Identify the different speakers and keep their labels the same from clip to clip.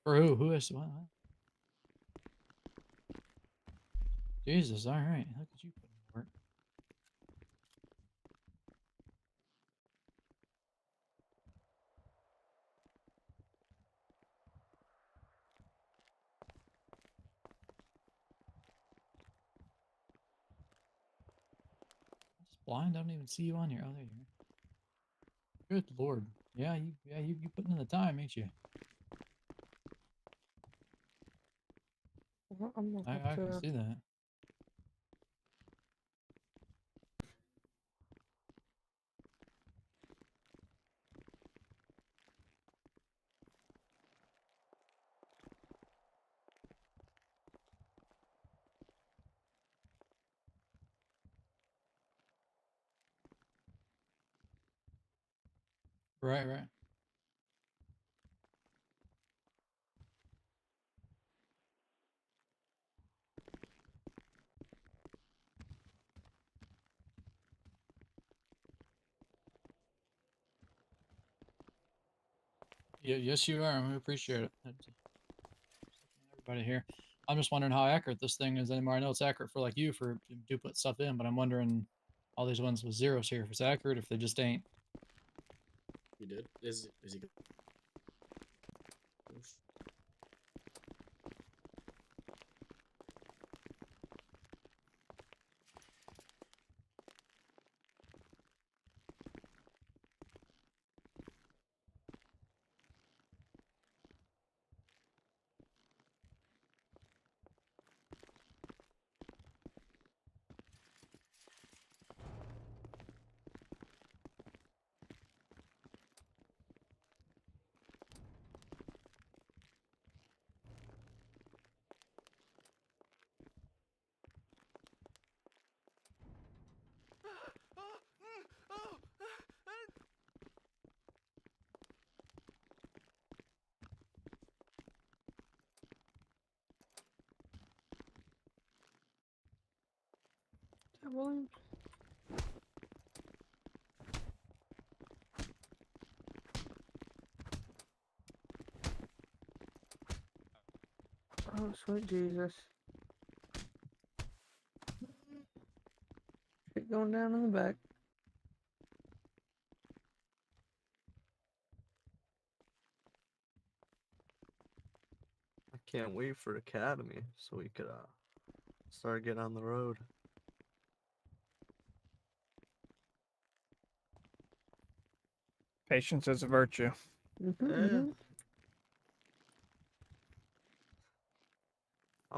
Speaker 1: For who? Who is what? Jesus, all right. Look at you putting in work. I'm just blind. I don't even see you on here. Oh, there you are. Good lord. Yeah, you putting in the time, ain't you?
Speaker 2: Well, I'm gonna
Speaker 1: I
Speaker 2: have
Speaker 1: can
Speaker 2: to.
Speaker 1: see that. Right, right. Yeah, yes, you are. We appreciate it. Everybody here. I'm just wondering how accurate this thing is anymore. I know it's accurate for like you for do put stuff in, but I'm wondering all these ones with zeros here if it's accurate, if they just ain't.
Speaker 3: You did? Is he?
Speaker 2: William? Oh, sweet Jesus. Shit going down in the back.
Speaker 4: I can't wait for Academy so we could start getting on the road.
Speaker 5: Patience is a virtue.
Speaker 4: I'm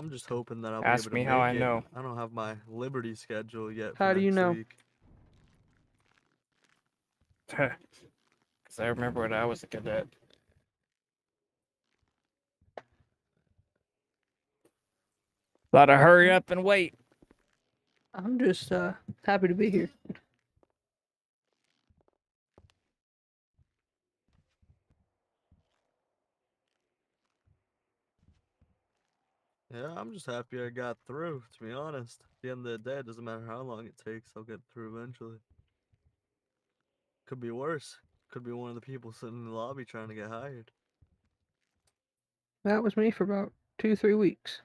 Speaker 4: just hoping that I'll
Speaker 5: Ask
Speaker 4: be
Speaker 5: me
Speaker 4: able to
Speaker 5: how
Speaker 4: make
Speaker 5: I
Speaker 4: it.
Speaker 5: know.
Speaker 4: I don't have my Liberty schedule yet
Speaker 2: How
Speaker 4: for
Speaker 2: do you
Speaker 4: next
Speaker 2: know?
Speaker 4: week.
Speaker 5: Because I remember when I was a cadet. Gotta hurry up and wait.
Speaker 2: I'm just happy to be here.
Speaker 4: Yeah, I'm just happy I got through, to be honest. At the end of the day, it doesn't matter how long it takes, I'll get through eventually. Could be worse. Could be one of the people sitting in the lobby trying to get hired.
Speaker 2: That was me for about 2-3 weeks.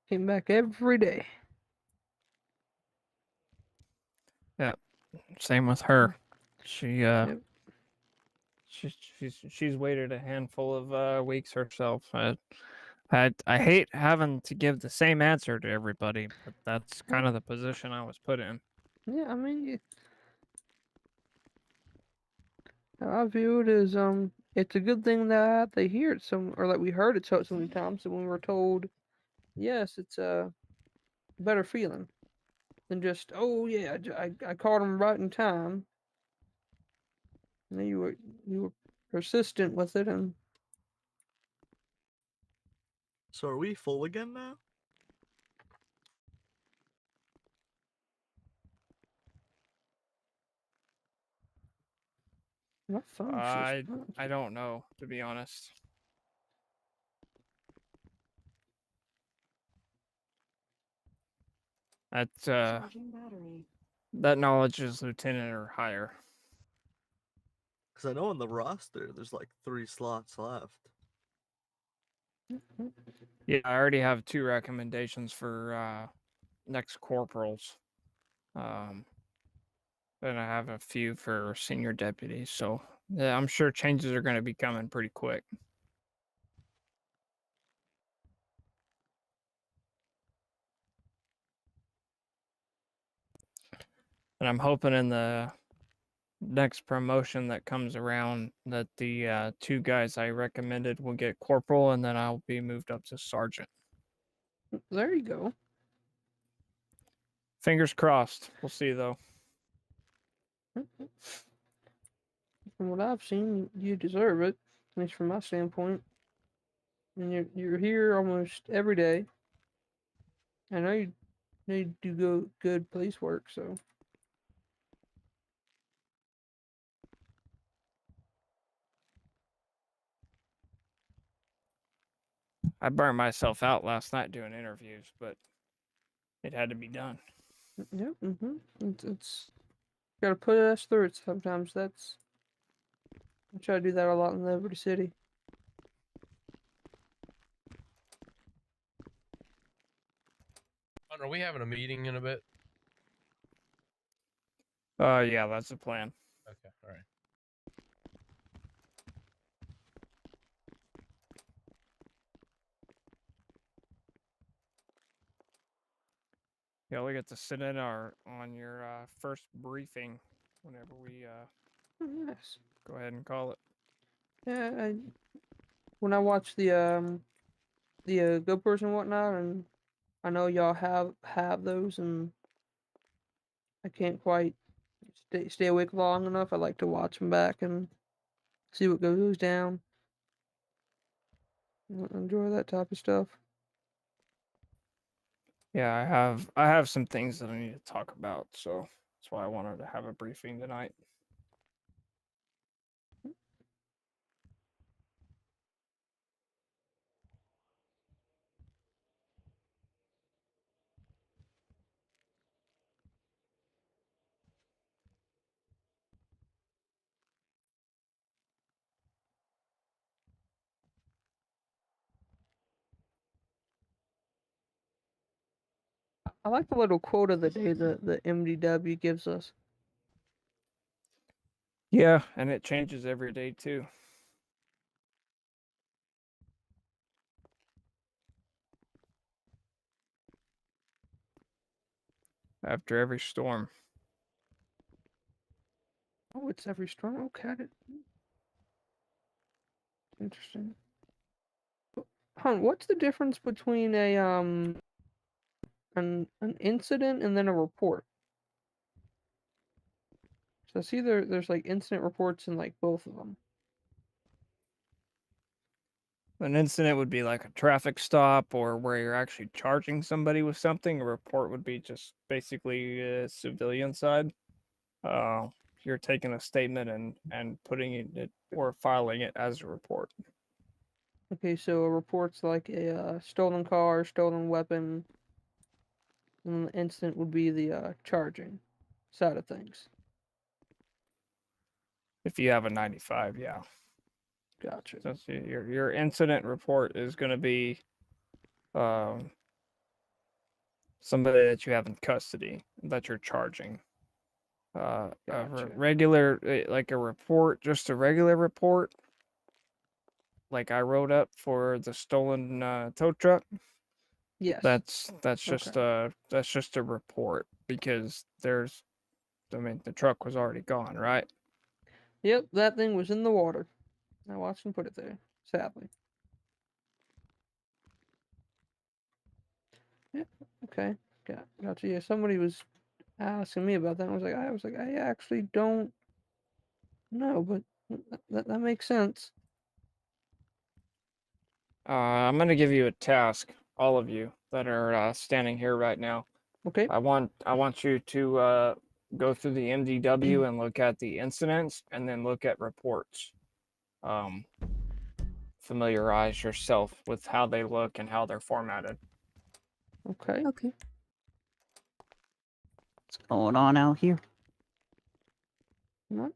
Speaker 2: Came back every day.
Speaker 5: Yeah, same with her. She
Speaker 2: Yep.
Speaker 5: she's waited a handful of weeks herself. I hate having to give the same answer to everybody, but that's kind of the position I was put in.
Speaker 2: Yeah, I mean, I view it as it's a good thing that they hear it or that we heard it so many times, and when we're told, yes, it's a better feeling than just, oh yeah, I caught him right in time. And you were persistent with it, and
Speaker 4: So are we full again now?
Speaker 2: my phone just.
Speaker 5: I don't know, to be honest. That that knowledge is lieutenant or higher.
Speaker 4: Because I know on the roster there's like 3 slots left.
Speaker 5: Yeah, I already have 2 recommendations for next corporals. And I have a few for senior deputies, so yeah, I'm sure changes are going to be coming pretty quick. And I'm hoping in the next promotion that comes around that the 2 guys I recommended will get corporal, and then I'll be moved up to sergeant.
Speaker 2: There you go.
Speaker 5: Fingers crossed. We'll see though.
Speaker 2: From what I've seen, you deserve it, at least from my standpoint. And you're here almost every day. I know you do good police work, so
Speaker 5: I burned myself out last night doing interviews, but it had to be done.
Speaker 2: yep. It's gotta put us through it sometimes. I try to do that a lot in Liberty City.
Speaker 6: Are we having a meeting in a bit?
Speaker 5: Yeah, that's the plan.
Speaker 6: Okay, all right.
Speaker 5: Yeah, we get to sit in on your first briefing whenever we
Speaker 2: Oh, yes.
Speaker 5: go ahead and call it.
Speaker 2: Yeah. When I watch the Go Person and whatnot, and I know y'all have those, and I can't quite stay awake long enough. I like to watch them back and see what goes down. Enjoy that type of stuff.
Speaker 5: Yeah, I have some things that I need to talk about, so that's why I wanted to have a briefing tonight.
Speaker 2: I like the little quote of the day that the MDW gives us.
Speaker 5: Yeah, and it changes every day too. After every storm.
Speaker 2: Oh, it's every storm. Okay, interesting. Hon, what's the difference between an incident and then a report? So I see there's like incident reports in like both of them.
Speaker 5: An incident would be like a traffic stop or where you're actually charging somebody with something. A report would be just basically a civilian side. You're taking a statement and putting it or filing it as a report.
Speaker 2: Okay, so a report's like a stolen car, stolen weapon, and the incident would be the charging side of things.
Speaker 5: If you have a 95, yeah.
Speaker 2: Gotcha.
Speaker 5: So your incident report is going to be somebody that you have in custody that you're charging.
Speaker 2: Gotcha.
Speaker 5: Regular, like a report, just a regular report, like I wrote up for the stolen tow truck.
Speaker 2: Yes.
Speaker 5: That's just a report because the truck was already gone, right?
Speaker 2: Yep, that thing was in the water. I watched him put it there, sadly. Yep, okay. Gotcha. Yeah, somebody was asking me about that. I was like, I actually don't know, but that makes sense.
Speaker 5: I'm gonna give you a task, all of you that are standing here right now.
Speaker 2: Okay.
Speaker 5: I want you to go through the MDW and look at the incidents, and then look at reports. Familiarize yourself with how they look and how they're formatted.
Speaker 2: Okay.
Speaker 7: Okay. What's going on out here?
Speaker 2: Much.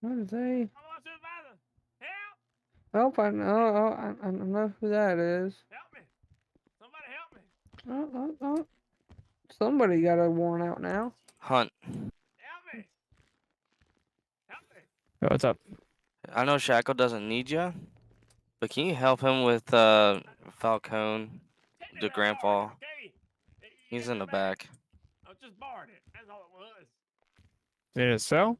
Speaker 2: What are they?
Speaker 8: Hello, supervisor. Help!
Speaker 2: Oh, I know. I know who that is.
Speaker 8: Help me! Somebody help me!
Speaker 2: Oh. Somebody got a warrant out now.
Speaker 9: Hunt.
Speaker 8: Help me! Help me!
Speaker 5: Oh, what's up?
Speaker 9: I know Shackle doesn't need you, but can you help him with Falcone,
Speaker 8: Take me
Speaker 9: the
Speaker 8: to that bar,
Speaker 9: grandpa?
Speaker 8: okay?
Speaker 9: He's
Speaker 8: Get
Speaker 9: in
Speaker 8: me
Speaker 9: the back.
Speaker 8: I just borrowed it. That's all it was.
Speaker 5: Did it sell?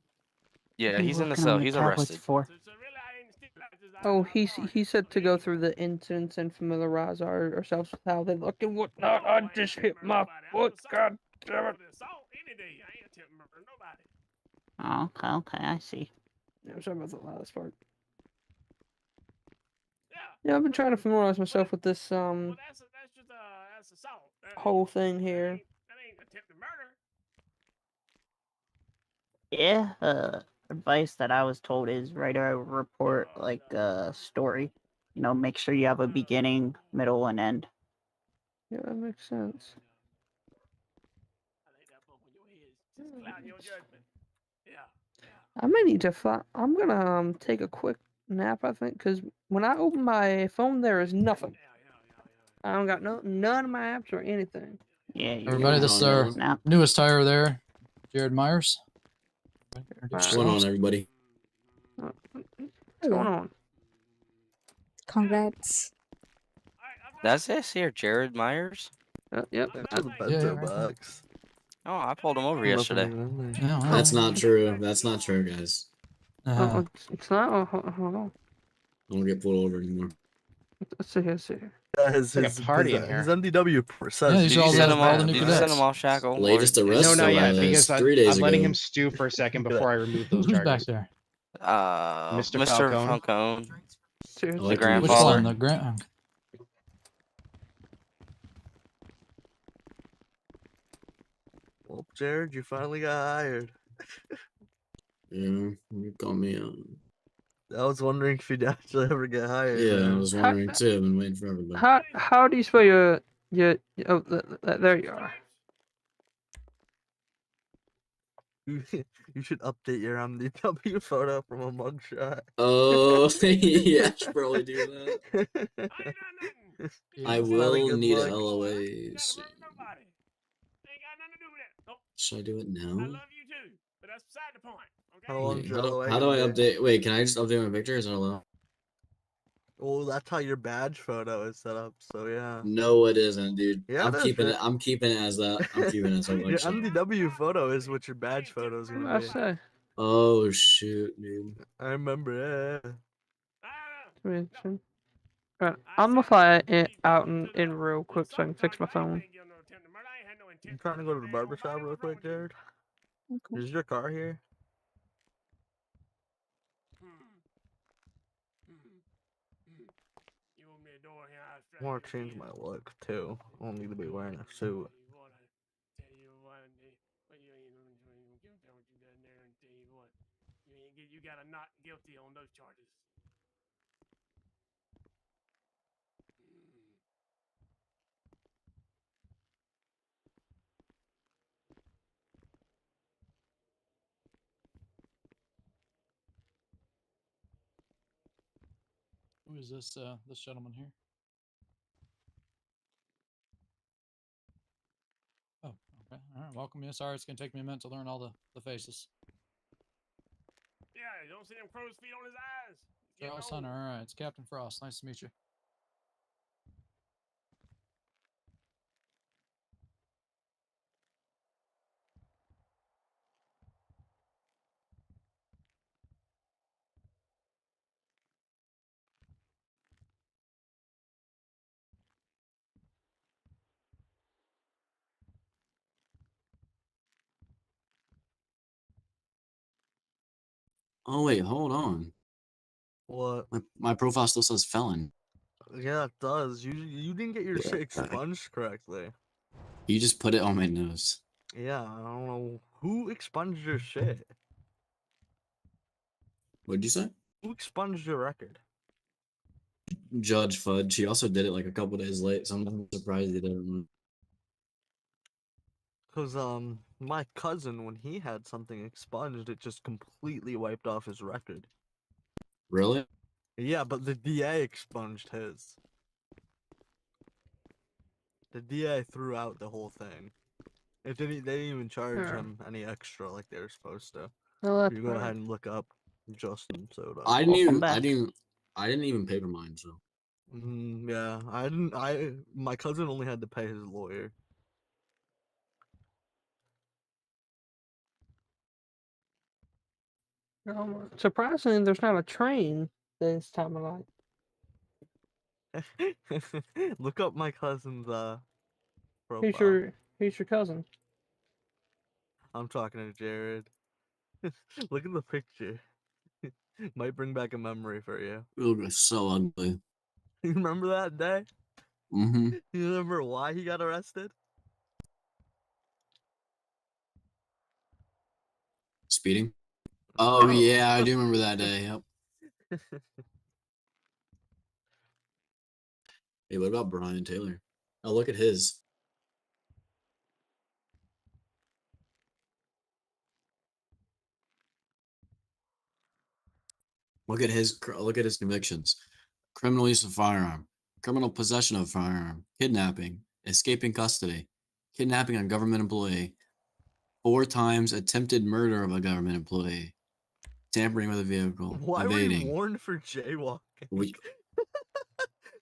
Speaker 9: Yeah,
Speaker 7: What are you
Speaker 9: he's in the
Speaker 7: working
Speaker 9: cell.
Speaker 7: on the
Speaker 9: He's
Speaker 7: tablets
Speaker 9: arrested.
Speaker 7: for?
Speaker 8: So really, I ain't still like this.
Speaker 2: Oh, he said to go through the incidents and familiarize ourselves with how they look and whatnot. I just hit my foot. God damn it.
Speaker 8: For the assault any day. I ain't attempting murder nobody.
Speaker 7: Oh, okay, I see.
Speaker 2: Yeah, I'm sorry about the last part.
Speaker 8: Yeah.
Speaker 2: Yeah, I've been trying to familiarize myself with this
Speaker 8: Well, that's just that's assault.
Speaker 2: whole thing here.
Speaker 8: That ain't attempted murder.
Speaker 7: Yeah, advice that I was told is write a report like a story. You know, make sure you have a beginning, middle, and end.
Speaker 2: Yeah, that makes sense.
Speaker 8: I think that bump on your head is just clouding your judgment. Yeah.
Speaker 2: I may need to fly. I'm gonna take a quick nap. I think because when I open my phone, there is nothing. I don't got none of my apps or anything.
Speaker 7: Yeah, you're
Speaker 1: Everybody,
Speaker 7: gonna
Speaker 1: this is
Speaker 7: need
Speaker 1: our
Speaker 7: a snap.
Speaker 1: newest hire there, Jared Myers.
Speaker 3: What's going on, everybody?
Speaker 2: What's going on?
Speaker 10: Congrats.
Speaker 9: That's this here, Jared Myers.
Speaker 2: Yep.
Speaker 4: Into the
Speaker 1: Yeah,
Speaker 4: bento
Speaker 1: right.
Speaker 4: box.
Speaker 9: Oh, I pulled him over
Speaker 4: Nothing
Speaker 9: yesterday.
Speaker 4: even in there.
Speaker 1: Yeah,
Speaker 3: That's not true. That's not true, guys.
Speaker 2: It's not. Oh, hold on.
Speaker 3: I don't get pulled over anymore.
Speaker 2: Let's see. Let's see.
Speaker 4: Yeah, his
Speaker 6: like a party in
Speaker 4: his
Speaker 6: here.
Speaker 4: MDW says.
Speaker 1: Yeah, these
Speaker 9: Did
Speaker 1: are
Speaker 9: you
Speaker 1: all
Speaker 9: send
Speaker 1: the
Speaker 9: him
Speaker 1: all
Speaker 9: off?
Speaker 1: the new
Speaker 9: Did you send him
Speaker 1: cadets.
Speaker 9: off, Shackle?
Speaker 3: Latest
Speaker 9: Or-
Speaker 3: arrest
Speaker 6: No, not yet, because
Speaker 3: 3 days
Speaker 6: I'm letting
Speaker 3: ago.
Speaker 6: him stew for a second
Speaker 4: Look at
Speaker 6: before I remove those
Speaker 1: Who's back
Speaker 6: charges.
Speaker 1: there?
Speaker 6: Mr.
Speaker 9: Mr.
Speaker 6: Falcone.
Speaker 9: Falcone.
Speaker 2: See,
Speaker 3: I
Speaker 2: let's
Speaker 3: like
Speaker 2: see.
Speaker 1: Which
Speaker 9: grandfather.
Speaker 1: one? The grand.
Speaker 4: Well, Jared, you finally got hired.
Speaker 3: Yeah, you call me out.
Speaker 4: I was wondering if you'd actually ever get hired.
Speaker 3: Yeah, I
Speaker 4: man.
Speaker 3: was wondering too. I've been waiting forever. But
Speaker 2: How do you spell your oh there you are.
Speaker 4: You should update your MDW photo from a mugshot.
Speaker 3: oh, yeah, I should probably do that.
Speaker 8: I ain't done nothing.
Speaker 3: I
Speaker 4: It's not a
Speaker 3: will
Speaker 4: good
Speaker 3: need
Speaker 4: look.
Speaker 3: a
Speaker 8: You
Speaker 3: LOA
Speaker 8: gotta murder
Speaker 3: soon.
Speaker 8: nobody. Ain't got nothing to do with that. Nope.
Speaker 3: Should I do it
Speaker 8: I
Speaker 3: now?
Speaker 8: love you too, but that's beside the point. Okay.
Speaker 4: How long's
Speaker 3: Wait,
Speaker 4: your
Speaker 3: how
Speaker 4: LOA
Speaker 3: do I
Speaker 4: gonna be?
Speaker 3: update? Wait, can I just update my picture? Is it allowed?
Speaker 4: Well, that's how your badge photo is set up. So yeah.
Speaker 3: No, it isn't, dude.
Speaker 4: Yeah,
Speaker 3: I'm
Speaker 4: it is,
Speaker 3: keeping it.
Speaker 4: man.
Speaker 3: I'm keeping it as that. I'm keeping it as a
Speaker 4: Your
Speaker 3: election.
Speaker 4: MDW photo is what your badge photo is
Speaker 2: What did
Speaker 4: gonna
Speaker 2: I
Speaker 4: be.
Speaker 2: say?
Speaker 3: Oh shoot, dude.
Speaker 4: I remember it.
Speaker 2: Right, I'm gonna fly it out in real quick so I can fix my phone.
Speaker 4: I'm trying to go to the barbershop real quick, Jared.
Speaker 10: Okay.
Speaker 4: Is your car here? I want to change my look too. I don't need to be wearing a suit.
Speaker 8: You got a not guilty on those charges.
Speaker 1: Who is this? This gentleman here. Oh, okay. All right. Welcome. Yeah, sorry, it's gonna take me a minute to learn all the faces.
Speaker 8: Yeah, you don't see them crow's feet on his eyes. He's getting
Speaker 1: Frost
Speaker 8: old.
Speaker 1: Hunter. All right, it's Captain Frost. Nice to meet you.
Speaker 3: Oh wait, hold on.
Speaker 4: What?
Speaker 3: My profile still says felon.
Speaker 4: Yeah, it does. You didn't get your shit expunged correctly.
Speaker 3: You just put it on my nose.
Speaker 4: Yeah, I don't know who expunged your shit.
Speaker 3: What'd you say?
Speaker 4: Who expunged your record?
Speaker 3: Judge Fudge. He also did it like a couple days late, so I'm surprised he didn't.
Speaker 4: Cause My cousin, when he had something expunged, it just completely wiped off his record.
Speaker 3: Really?
Speaker 4: Yeah, but the DA expunged his. The DA threw out the whole thing. They didn't even charge
Speaker 2: Yeah.
Speaker 4: him any extra like they were supposed to.
Speaker 2: Oh, that's
Speaker 4: You go
Speaker 2: right.
Speaker 4: ahead and look up Justin Soda.
Speaker 3: I didn't
Speaker 7: Welcome
Speaker 3: even.
Speaker 7: back.
Speaker 3: I didn't even pay for mine. So
Speaker 4: Yeah, I didn't. My cousin only had to pay his lawyer.
Speaker 2: Surprisingly, there's not a train this time of night.
Speaker 4: Look up my cousin's profile.
Speaker 2: Who's your cousin?
Speaker 4: I'm talking to Jared. Look at the picture. Might bring back a memory for you.
Speaker 3: it was so ugly.
Speaker 4: You remember that day?
Speaker 3: Mm-hmm.
Speaker 4: You remember why he got arrested?
Speaker 3: Speeding. Oh yeah, I do remember that day. Yep. Hey, what about Brian Taylor? Oh, look at his. Look at his. Look at his convictions: criminal use of firearm, criminal possession of firearm, kidnapping, escaping custody, kidnapping a government employee, 4 times attempted murder of a government employee, tampering with a vehicle,
Speaker 4: Why were you
Speaker 3: evading.
Speaker 4: warned for jaywalking?
Speaker 3: We,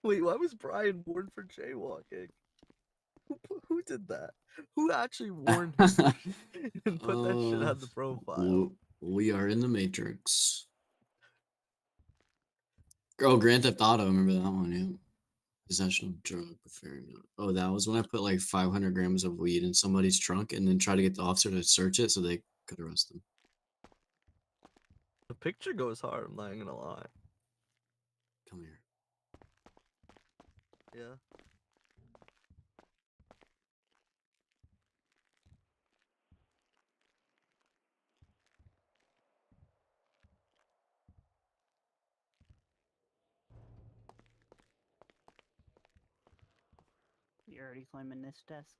Speaker 4: Wait, why was Brian warned for jaywalking? Who did that? Who actually warned him and put that shit on the profile?
Speaker 3: we are in the Matrix. Oh, Grand Theft Auto. Remember that one? Yeah. Possession of drug. Oh, that was when I put like 500 grams of weed in somebody's trunk and then try to get the officer to search it so they could arrest them.
Speaker 4: The picture goes hard, I'm not gonna lie.
Speaker 3: Come here.
Speaker 4: Yeah.
Speaker 7: You already claiming this desk?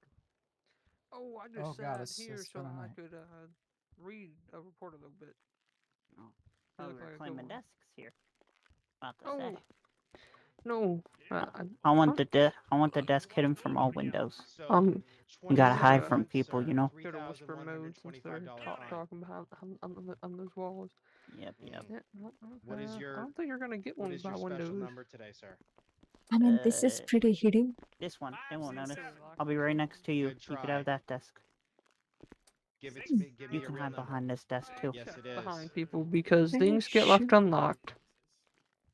Speaker 2: Oh, I
Speaker 1: Oh
Speaker 2: just
Speaker 1: God,
Speaker 2: sat
Speaker 1: it's
Speaker 2: here so
Speaker 1: been a
Speaker 2: that I
Speaker 1: night.
Speaker 2: could read a report a little bit.
Speaker 7: Oh,
Speaker 2: You
Speaker 7: we
Speaker 2: look
Speaker 7: were
Speaker 2: like a good
Speaker 7: claiming
Speaker 2: one.
Speaker 7: desks here. About to
Speaker 2: Oh,
Speaker 7: say.
Speaker 2: no.
Speaker 7: I want the desk hidden from all windows.
Speaker 2: Um,
Speaker 7: You gotta hide
Speaker 2: uh,
Speaker 7: from people, you know.
Speaker 2: go to whisper mode since they're talking behind on those walls.
Speaker 7: Yep.
Speaker 2: Yeah,
Speaker 6: What is
Speaker 2: I
Speaker 6: your
Speaker 2: don't think you're gonna get
Speaker 6: what
Speaker 2: one
Speaker 6: is
Speaker 2: by
Speaker 6: your special
Speaker 2: windows.
Speaker 6: number today, sir?
Speaker 10: I mean, this is pretty hidden.
Speaker 7: This one, they won't notice.
Speaker 2: Lock
Speaker 7: I'll be right next to you.
Speaker 6: Good
Speaker 7: You could
Speaker 6: try.
Speaker 7: have that desk.
Speaker 6: Give it to me. Give me
Speaker 7: You
Speaker 6: a
Speaker 7: can
Speaker 6: real
Speaker 7: hide
Speaker 6: number.
Speaker 7: behind this desk too.
Speaker 6: Yes, it is.
Speaker 2: behind people because
Speaker 10: Are you
Speaker 2: things get left
Speaker 10: sure?
Speaker 2: unlocked.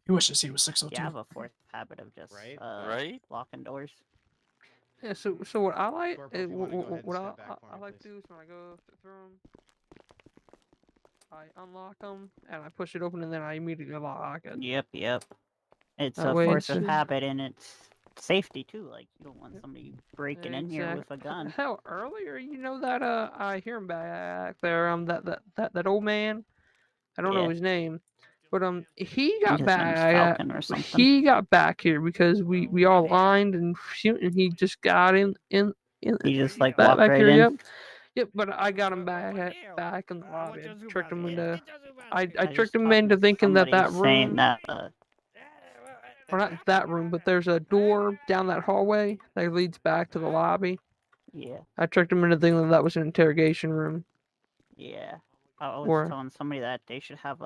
Speaker 1: He wishes he was 602.
Speaker 7: Yeah, I have a fourth habit of just
Speaker 9: Right?
Speaker 7: locking doors.
Speaker 2: Yeah, so what I like,
Speaker 6: Corporal, if you wanna go ahead and
Speaker 2: what
Speaker 6: step back for
Speaker 2: I
Speaker 6: me,
Speaker 2: like to
Speaker 6: please.
Speaker 2: do is when I go through them, I unlock them and I push it open and then I immediately lock it.
Speaker 7: Yep. It's
Speaker 2: That
Speaker 7: a
Speaker 2: way
Speaker 7: force
Speaker 2: it's
Speaker 7: of habit and it's safety too. Like you don't want
Speaker 2: Yep.
Speaker 7: somebody breaking in here with a gun.
Speaker 2: Hell, earlier you know that I hear him back there. That old man. I don't know
Speaker 7: Yeah.
Speaker 2: his name, but he got
Speaker 7: His name's
Speaker 2: back.
Speaker 7: Falcon or something.
Speaker 2: He got back here because we all lined and shoot, and he just got in.
Speaker 7: He just like
Speaker 2: back
Speaker 7: walked right
Speaker 2: here.
Speaker 7: in.
Speaker 2: Yep. But I got him back in the lobby. I tricked him into. I
Speaker 7: just
Speaker 2: tricked him
Speaker 7: talking
Speaker 2: into
Speaker 7: to
Speaker 2: thinking that
Speaker 7: somebody saying
Speaker 2: room,
Speaker 7: that
Speaker 2: or not that room, but there's a door down that hallway that leads back to the lobby.
Speaker 7: yeah.
Speaker 2: I tricked him into thinking that was an interrogation room.
Speaker 7: Yeah. I was
Speaker 2: Or
Speaker 7: telling somebody that they should have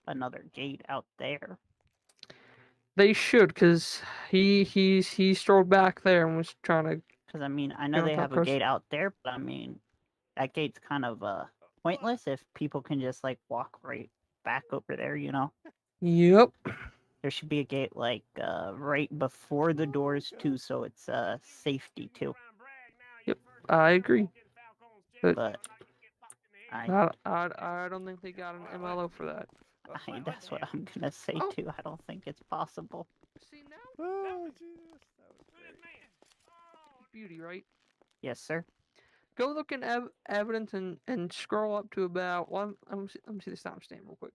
Speaker 7: another gate out there.
Speaker 2: they should, cause he strolled back there and was trying to.
Speaker 7: Because I mean, I know
Speaker 2: Get on
Speaker 7: they
Speaker 2: top
Speaker 7: have a
Speaker 2: first.
Speaker 7: gate out there, but I mean, that gate's kind of pointless if people can just like walk right back over there. You know,
Speaker 2: Yep.
Speaker 7: there should be a gate like right before the doors too, so it's safety too.
Speaker 2: Yep. I agree.
Speaker 7: But
Speaker 2: I don't think they got an MLO for that.
Speaker 7: that's what I'm gonna say
Speaker 2: Oh.
Speaker 7: too. I don't think it's possible.
Speaker 2: See now?
Speaker 5: Oh, Jesus. That was great.
Speaker 2: Beauty, right?
Speaker 7: Yes, sir.
Speaker 2: Go look in evidence and scroll up to about one. Let me see the timestamp real quick.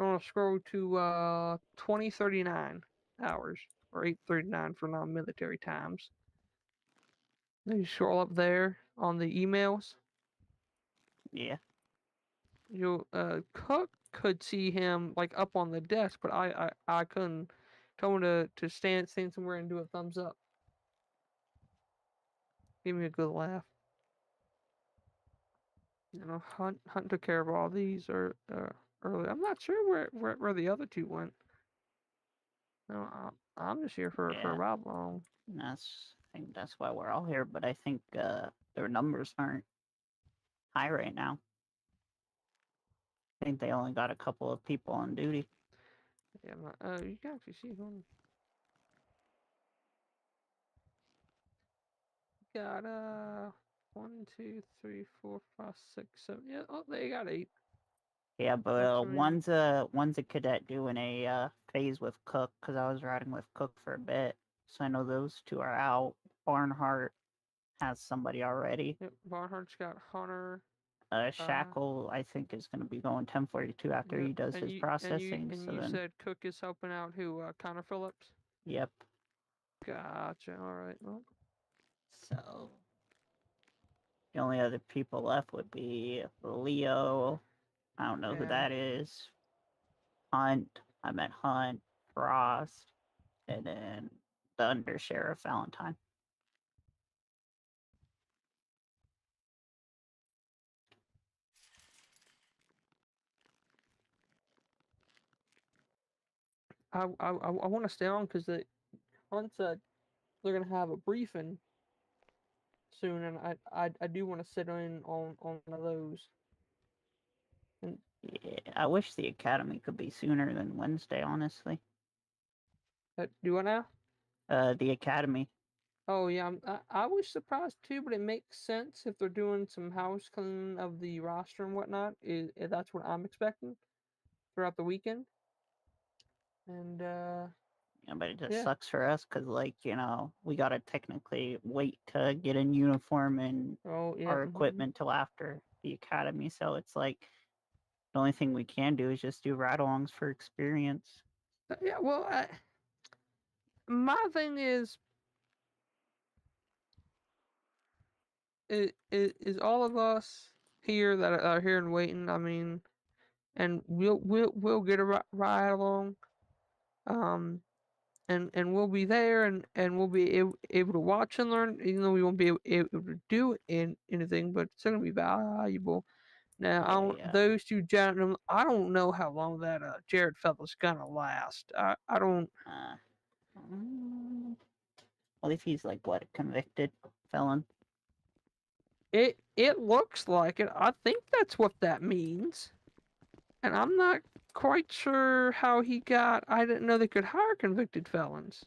Speaker 2: I want to scroll to 2039 hours or 8:39 for non-military times. Then you scroll up there on the emails.
Speaker 7: Yeah.
Speaker 2: You Cook could see him like up on the desk, but I couldn't. Told him to stand somewhere and do a thumbs up. Give me a good laugh. You know, Hunt took care of all these early. I'm not sure where the other two went. No, I'm just here for
Speaker 7: Yeah.
Speaker 2: about long.
Speaker 7: I think that's why we're all here, but I think their numbers aren't high right now. I think they only got a couple of people on duty.
Speaker 2: Yeah, you can actually see them. Got 1, 2, 3, 4, 5, 6, 7. Yeah, oh, they got 8.
Speaker 7: Yeah, but
Speaker 2: That's remaining.
Speaker 7: one's a cadet doing a phase with Cook, because I was riding with Cook for a bit, so I know those two are out. Barnhart has somebody already.
Speaker 2: Yep, Barnhart's got Hunter.
Speaker 7: Shackle, I think, is going to be going 1042 after
Speaker 2: Yep,
Speaker 7: he does
Speaker 2: and
Speaker 7: his
Speaker 2: you
Speaker 7: processing.
Speaker 2: and
Speaker 7: So
Speaker 2: you
Speaker 7: then,
Speaker 2: said Cook is helping out who? Connor Phillips.
Speaker 7: yep.
Speaker 2: Gotcha. All right. Well,
Speaker 7: So the only other people left would be Leo. I don't know who
Speaker 2: yeah.
Speaker 7: that is. Hunt. I met Hunt, Frost, and then the Undersheriff Valentine.
Speaker 2: I want to stay on because the Hunt said they're gonna have a briefing soon, and I do want to sit in on one of those. And
Speaker 7: Yeah, I wish the academy could be sooner than Wednesday, honestly.
Speaker 2: do I now?
Speaker 7: The academy.
Speaker 2: Oh yeah, I was surprised too, but it makes sense if they're doing some house cleaning of the roster and whatnot. That's what I'm expecting throughout the weekend. And
Speaker 7: Yeah, but it just
Speaker 2: yeah.
Speaker 7: sucks for us because, like, you know, we gotta technically wait to get in uniform and
Speaker 2: Oh yeah.
Speaker 7: our equipment till after the academy. So it's like the only thing we can do is just do ride-alongs for experience.
Speaker 2: Yeah. Well, my thing is all of us here that are here and waiting. I mean, and we'll get a ride along. And we'll be there and we'll be able to watch and learn, even though we won't be able to do anything, but it's going to be valuable. Now,
Speaker 7: Yeah, yeah.
Speaker 2: those two gentlemen, I don't know how long that Jared fella's going to last. I don't.
Speaker 7: Well, if he's like what, a convicted felon?
Speaker 2: It looks like it. I think that's what that means. And I'm not quite sure how he got. I didn't know they could hire convicted felons.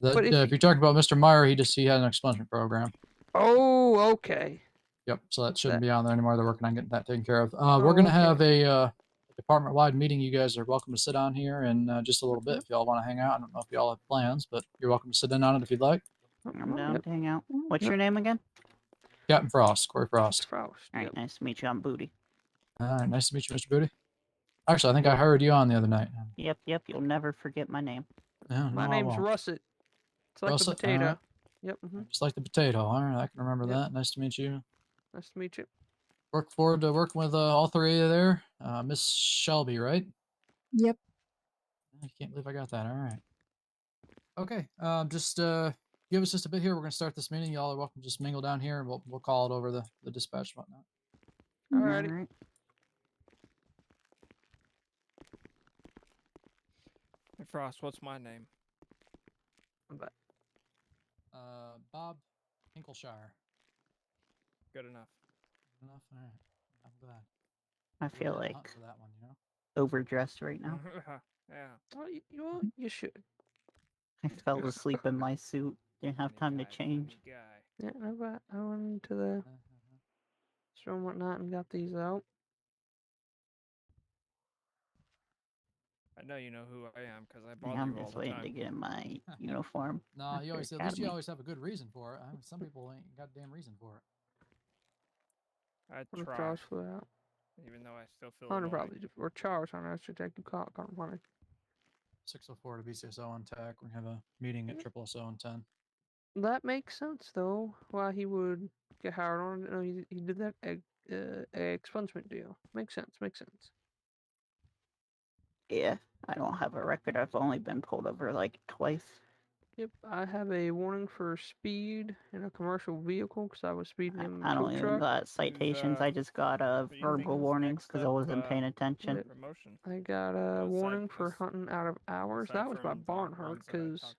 Speaker 2: But
Speaker 1: If you're talking about Mr. Meyer, he had an expungement program.
Speaker 2: Oh, okay.
Speaker 1: Yep, so that shouldn't be on there anymore. They're working on getting that taken care of.
Speaker 2: Oh,
Speaker 1: we're going to have
Speaker 2: okay.
Speaker 1: a department-wide meeting. You guys are welcome to sit on here in just a little bit if y'all want to hang out. I don't know if y'all have plans, but you're welcome to sit in on it if you'd like.
Speaker 7: I'm down to hang out. What's your name again?
Speaker 1: Captain Frost, Corey Frost.
Speaker 2: Frost.
Speaker 7: All right, nice to meet you. I'm Booty.
Speaker 1: All right, nice to meet you, Mr. Booty. Actually, I think I heard you on the other night.
Speaker 7: Yep. You'll never forget my name.
Speaker 1: Yeah,
Speaker 2: My
Speaker 1: no, I
Speaker 2: name's
Speaker 1: won't.
Speaker 2: Russet. It's like
Speaker 1: Russet,
Speaker 2: a potato.
Speaker 1: all right.
Speaker 2: Yep.
Speaker 1: Just like the potato. All right, I can remember
Speaker 2: Yep.
Speaker 1: that. Nice to meet you.
Speaker 2: Nice to meet you.
Speaker 1: Look forward to working with all three of you there. Miss Shelby, right?
Speaker 10: Yep.
Speaker 1: I can't believe I got that. All right. Okay. Just give us just a bit here. We're gonna start this meeting. Y'all are welcome to just mingle down here, and we'll call it over the dispatch and whatnot.
Speaker 2: Alrighty.
Speaker 7: All right.
Speaker 5: Hey, Frost, what's my name?
Speaker 2: But
Speaker 1: Bob Hinkleshire.
Speaker 5: Good enough.
Speaker 1: Enough. All right. I'm glad.
Speaker 7: I
Speaker 1: Really
Speaker 7: feel
Speaker 1: had to
Speaker 7: like
Speaker 1: hunt for that one, you know.
Speaker 7: overdressed right now.
Speaker 5: Yeah.
Speaker 2: well, you should.
Speaker 7: I fell asleep in my suit. Didn't have time to change.
Speaker 2: Yeah, I went into the store and whatnot and got these out.
Speaker 5: I know you know who I am because I bother
Speaker 7: Yeah, I'm
Speaker 5: you all
Speaker 7: just
Speaker 5: the
Speaker 7: waiting
Speaker 5: time.
Speaker 7: to get in my uniform.
Speaker 1: No, you
Speaker 7: after
Speaker 1: always at least you
Speaker 7: academy.
Speaker 1: always have a good reason for it. Some people ain't got a damn reason for it.
Speaker 5: I
Speaker 2: When the
Speaker 5: try.
Speaker 2: frogs flew out.
Speaker 5: even though I still feel
Speaker 2: Hunter
Speaker 5: annoyed.
Speaker 2: probably, or Charles Hunter, that's Detective Hunter.
Speaker 1: 604 to BCSO on tech. We're gonna have a meeting at SSO on 10.
Speaker 2: That makes sense though. Why he would get hired on? No, he did that expungement deal. Makes sense. Makes sense.
Speaker 7: Yeah, I don't have a record. I've only been pulled over like twice.
Speaker 2: Yep, I have a warning for speed in a commercial vehicle because I was speeding in my
Speaker 7: I don't
Speaker 2: tow
Speaker 7: even
Speaker 2: truck.
Speaker 7: got citations. I just got verbal warnings because I wasn't paying attention.
Speaker 2: Yep.
Speaker 5: Promotion.
Speaker 2: I got a warning for hunting out of hours. That was by Barnhart because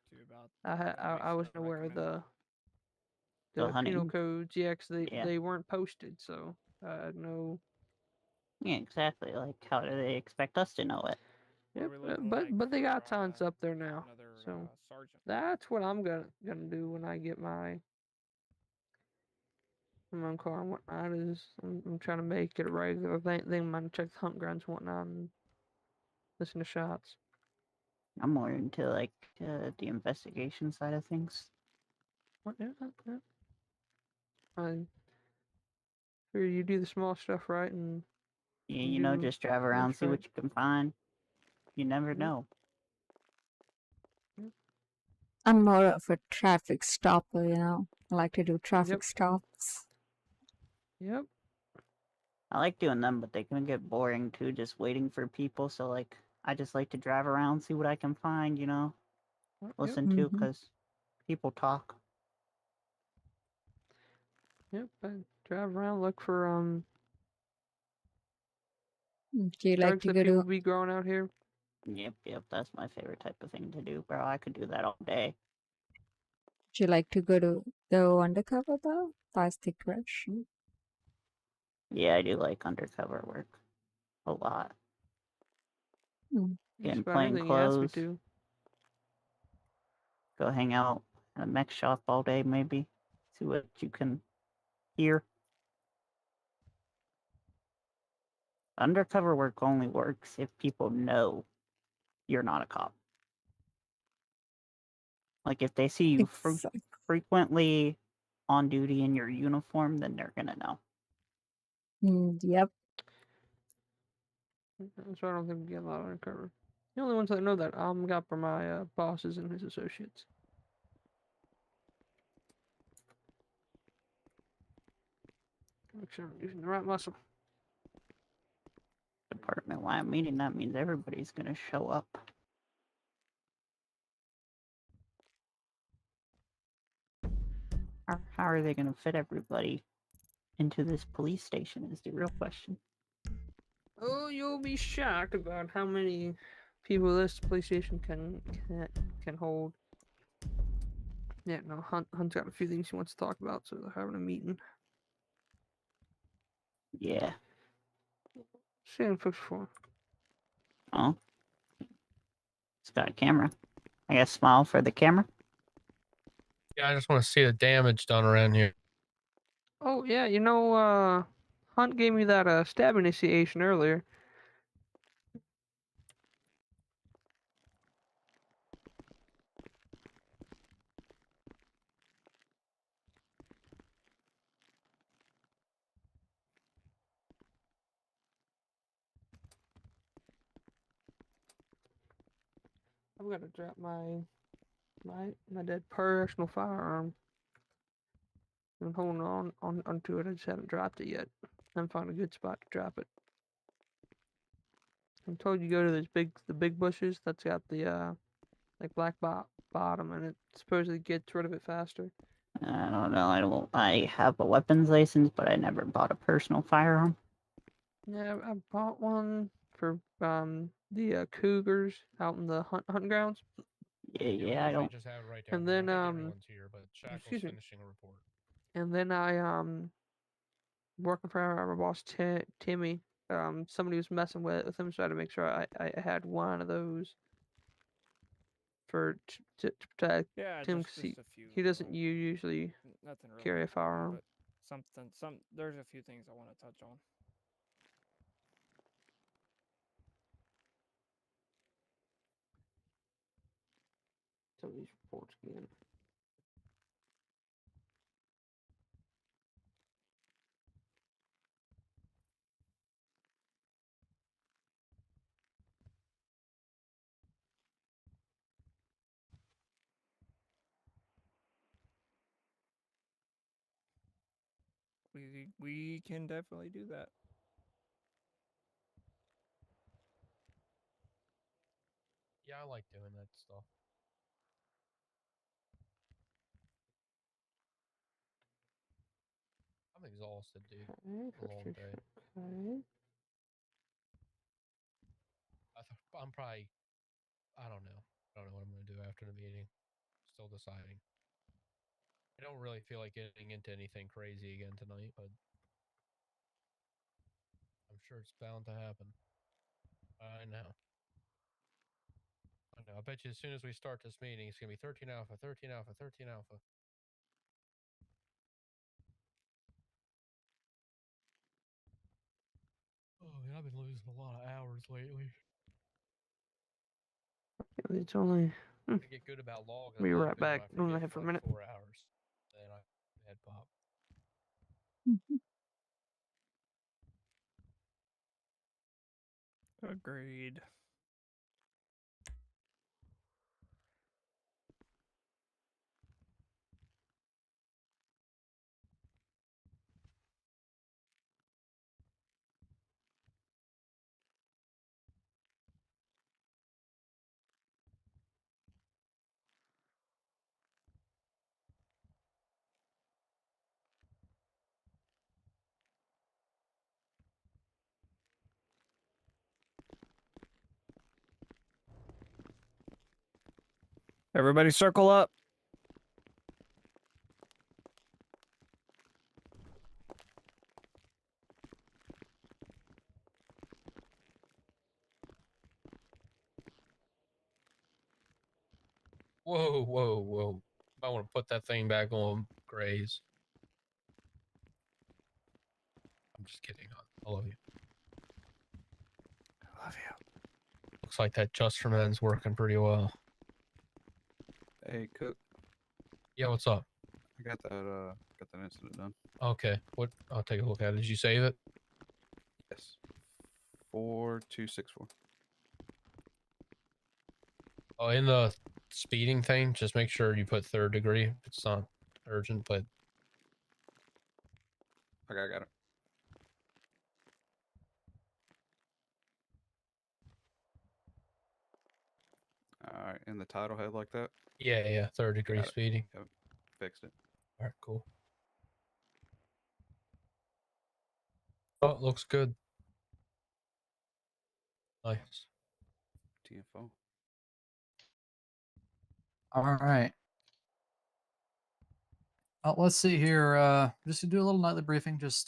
Speaker 2: I wasn't aware of the
Speaker 7: The hunting.
Speaker 2: penal codes. Yeah, 'cause
Speaker 7: Yeah.
Speaker 2: they weren't posted, so I had no.
Speaker 7: Yeah, exactly. Like, how do they expect us to know it?
Speaker 2: Yep, but they got signs up there now, so that's what I'm gonna do when I get my own car and whatnot. Is I'm trying to make it a regular thing. I'm gonna check the hunt grounds and whatnot and listen to shots.
Speaker 7: I'm more into like the investigation side of things.
Speaker 2: What? Yeah. I figure you do the small stuff right, and
Speaker 7: Yeah, you know, just drive around, see what
Speaker 2: right.
Speaker 7: you can find. You never know.
Speaker 10: I'm more of a traffic stopper, you know. I like to do traffic stops.
Speaker 2: Yep.
Speaker 7: I like doing them, but they can get boring too, just waiting for people. So like, I just like to drive around, see what I can find. You know, listen to because people talk.
Speaker 2: Yep. I drive around, look for
Speaker 10: Do you like
Speaker 2: drugs
Speaker 10: to
Speaker 2: that
Speaker 10: go
Speaker 2: people
Speaker 10: to?
Speaker 2: be growing out here.
Speaker 7: Yep, that's my favorite type of thing to do, bro. I could do that all day.
Speaker 10: Do you like to go undercover though? That's the question.
Speaker 7: Yeah, I do like undercover work a lot.
Speaker 10: Mm.
Speaker 7: Get in
Speaker 2: Just about
Speaker 7: plain
Speaker 2: anything he asked me
Speaker 7: clothes.
Speaker 2: to.
Speaker 7: Go hang out at a mech shop all day, maybe. See what you can hear. Undercover work only works if people know you're not a cop. Like, if they see you frequently on duty in your uniform, then they're gonna know.
Speaker 10: Yep.
Speaker 2: So I don't think we get a lot of undercover. The only ones that know that got for my bosses and his associates. Make sure I'm using the right muscle.
Speaker 7: Department-wide meeting, that means everybody's gonna show up. How are they gonna fit everybody into this police station is the real question.
Speaker 2: Oh, you'll be shocked about how many people this police station can hold. Yeah, no, Hunt's got a few things he wants to talk about, so they're having a meeting.
Speaker 7: Yeah.
Speaker 2: Same fix for.
Speaker 7: Oh. It's got a camera. I guess smile for the camera.
Speaker 11: Yeah, I just want to see the damage done around here.
Speaker 2: Oh yeah, you know, Hunt gave me that stab initiation earlier. I'm gonna drop my dead personal firearm. I'm holding onto it. I just haven't dropped it yet. I haven't found a good spot to drop it. I'm told you go to the big bushes that's got the like black bottom, and it supposedly gets rid of it faster.
Speaker 7: I don't know. I have a weapons license, but I never bought a personal firearm.
Speaker 2: Yeah, I bought one for the cougars out in the hunting grounds.
Speaker 7: Yeah, I don't.
Speaker 11: Just have it right down
Speaker 2: And
Speaker 11: here.
Speaker 2: then
Speaker 11: I think everyone's here, but Shackle's
Speaker 2: excuse me.
Speaker 11: finishing a report.
Speaker 2: And then I working for our boss Timmy. Somebody was messing with him, so I had to make sure I had one of those for to protect him.
Speaker 5: Just a few.
Speaker 2: He doesn't usually
Speaker 5: Nothing really
Speaker 2: carry a
Speaker 5: important,
Speaker 2: firearm.
Speaker 5: but there's a few things I want to touch on.
Speaker 2: Some of these reports again.
Speaker 5: we can definitely do that.
Speaker 11: Yeah, I like doing that stuff. I'm exhausted, dude.
Speaker 2: Okay,
Speaker 11: It's a long day.
Speaker 2: okay.
Speaker 11: I'm probably. I don't know. I don't know what I'm gonna do after the meeting. Still deciding. I don't really feel like getting into anything crazy again tonight, but I'm sure it's bound to happen. I know. I know. I bet you as soon as we start this meeting, it's gonna be 13 alpha, 13 alpha, 13 alpha. Oh man, I've been losing a lot of hours lately.
Speaker 2: It's only.
Speaker 11: I get good about logging.
Speaker 2: Be
Speaker 11: though,
Speaker 2: right
Speaker 11: 'cause when
Speaker 2: back.
Speaker 11: I
Speaker 2: I'm gonna
Speaker 11: forget
Speaker 2: head for a
Speaker 11: like
Speaker 2: minute.
Speaker 11: 4 hours, then I head pop.
Speaker 5: Agreed. Everybody circle up.
Speaker 11: Whoa, whoa, whoa. I want to put that thing back on graze. I'm just kidding. I love you.
Speaker 5: I love you.
Speaker 11: Looks like that Just for Men's working pretty well.
Speaker 12: Hey, Cook.
Speaker 11: Yeah, what's up?
Speaker 12: I got that incident done.
Speaker 11: Okay, what? I'll take a look at it. Did you save it?
Speaker 12: Yes. 4264.
Speaker 11: Oh, in the speeding thing, just make sure you put 3rd degree. It's not urgent, but
Speaker 12: Okay, I got it. All right, in the title head like that.
Speaker 11: yeah, 3rd degree
Speaker 12: Got it.
Speaker 11: speeding.
Speaker 12: Yep, fixed it.
Speaker 11: All right, cool. Oh, it looks good. Nice.
Speaker 12: TFO.
Speaker 1: All right. Let's see here. Just to do a little nightly briefing, just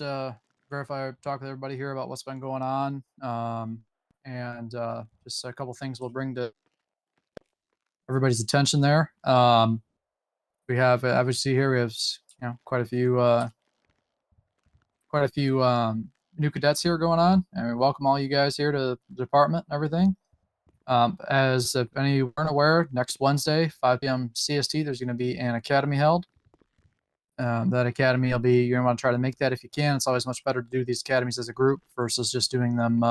Speaker 1: verify, talk with everybody here about what's been going on, and just a couple things we'll bring to everybody's attention there. We have obviously here we have quite a few new cadets here going on, and we welcome all you guys here to the department and everything. As if any weren't aware, next Wednesday, 5 p.m. CST, there's going to be an academy held. That academy will be, you're going to want to try to make that if you can. It's always much better to do these academies as a group versus just doing them,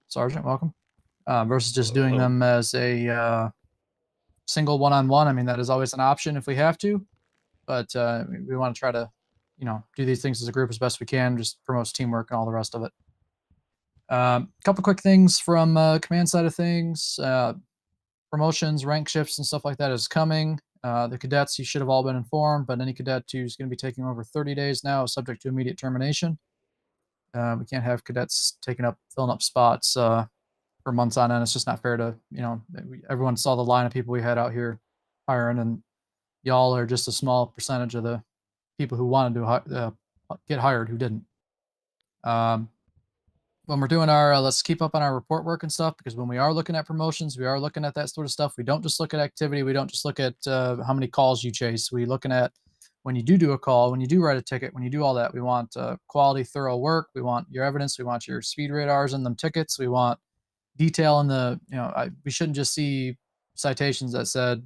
Speaker 1: Sergeant, welcome, versus just doing them as a single one-on-one. I mean, that is always an option if we have to, but we want to try to, do these things as a group as best we can, just promotes teamwork and all the rest of it. Couple quick things from command side of things. Promotions, rank shifts, and stuff like that is coming. The cadets, you should have all been informed, but any cadet who's going to be taking over 30 days now is subject to immediate termination. We can't have cadets filling up spots for months on end. It's just not fair to, everyone saw the line of people we had out here hiring, and y'all are just a small percentage of the people who wanted to get hired who didn't. When we're doing our, let's keep up on our report work and stuff, because when we are looking at promotions, we are looking at that sort of stuff. We don't just look at activity. We don't just look at how many calls you chase. We're looking at when you do a call, when you do write a ticket, when you do all that. We want quality, thorough work. We want your evidence. We want your speed radars in them tickets. We want detail in the, we shouldn't just see citations that said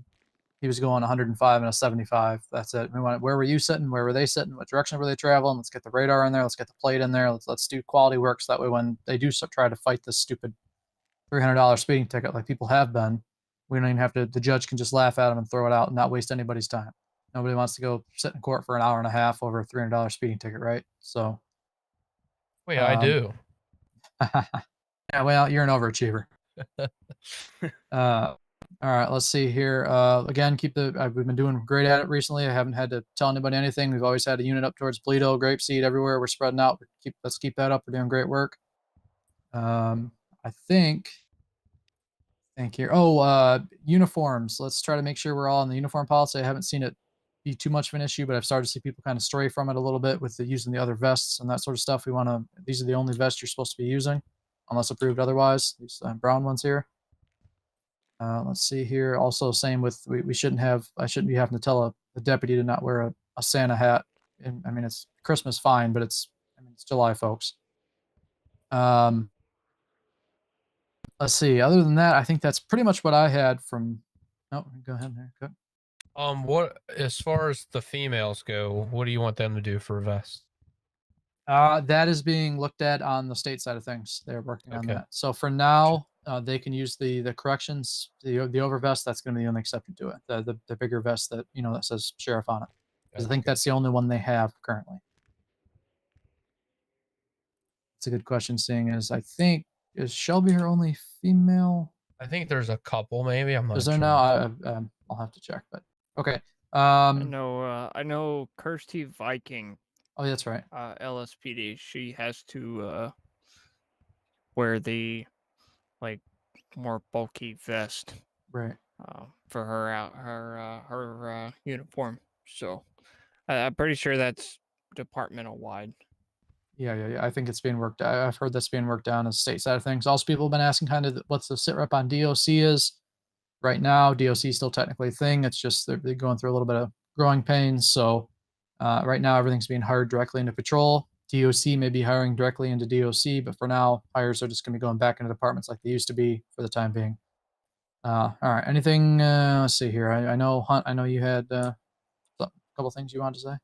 Speaker 1: he was going 105 and a 75. That's it. We want, where were you sitting? Where were they sitting? What direction were they traveling? Let's get the radar in there. Let's get the plate in there. Let's do quality work so that way when they do try to fight this stupid $300 speeding ticket like people have been, we don't even have to. The judge can just laugh at them and throw it out and not waste anybody's time. nobody wants to go sit in court for an hour and a half over a $300 speeding ticket, right? So.
Speaker 11: Wait, I do.
Speaker 1: Yeah, well, you're an overachiever. All right, let's see here. Again, we've been doing great at it recently. I haven't had to tell anybody anything. We've always had a unit up towards Bledo, Grapeseed, everywhere. We're spreading out. Let's keep that up. We're doing great work. I think here. Oh, uniforms. Let's try to make sure we're all in the uniform policy. I haven't seen it be too much of an issue, but I've started to see people kind of stray from it a little bit with using the other vests and that sort of stuff. These are the only vests you're supposed to be using, unless approved otherwise. These brown ones here. Let's see here. Also, same with I shouldn't be having to tell a deputy to not wear a Santa hat. And I mean, it's Christmas, fine, but it's July, folks. Let's see. Other than that, I think that's pretty much what I had from. Oh, go ahead there. Good.
Speaker 11: What as far as the females go, what do you want them to do for a vest?
Speaker 1: That is being looked at on the state side of things. They're working on that. So for now, they can use the corrections, the overvest. That's going to be the only exception to it. The bigger vest that that says sheriff on it. Because I think that's the only one they have currently. It's a good question, seeing as I think is Shelby her only female.
Speaker 11: I think there's a couple, maybe. I'm not
Speaker 1: Is there
Speaker 11: sure.
Speaker 1: now? I'll have to check, but okay.
Speaker 5: I know Kirsty Viking.
Speaker 1: Oh, that's right.
Speaker 5: LSPD. She has to wear the more bulky vest.
Speaker 1: Right.
Speaker 5: For her uniform. So I'm pretty sure that's departmental wide.
Speaker 1: Yeah. I think it's being worked. I've heard that's being worked on as state side of things. Also, people have been asking kind of what's the sit rep on DOC is. Right now, DOC is still technically a thing. It's just they're going through a little bit of growing pains. So right now, everything's being hired directly into patrol. DOC may be hiring directly into DOC, but for now, hires are just going to be going back into departments like they used to be for the time being. All right. Anything? Let's see here. I know Hunt. I know you had a couple things you wanted to say.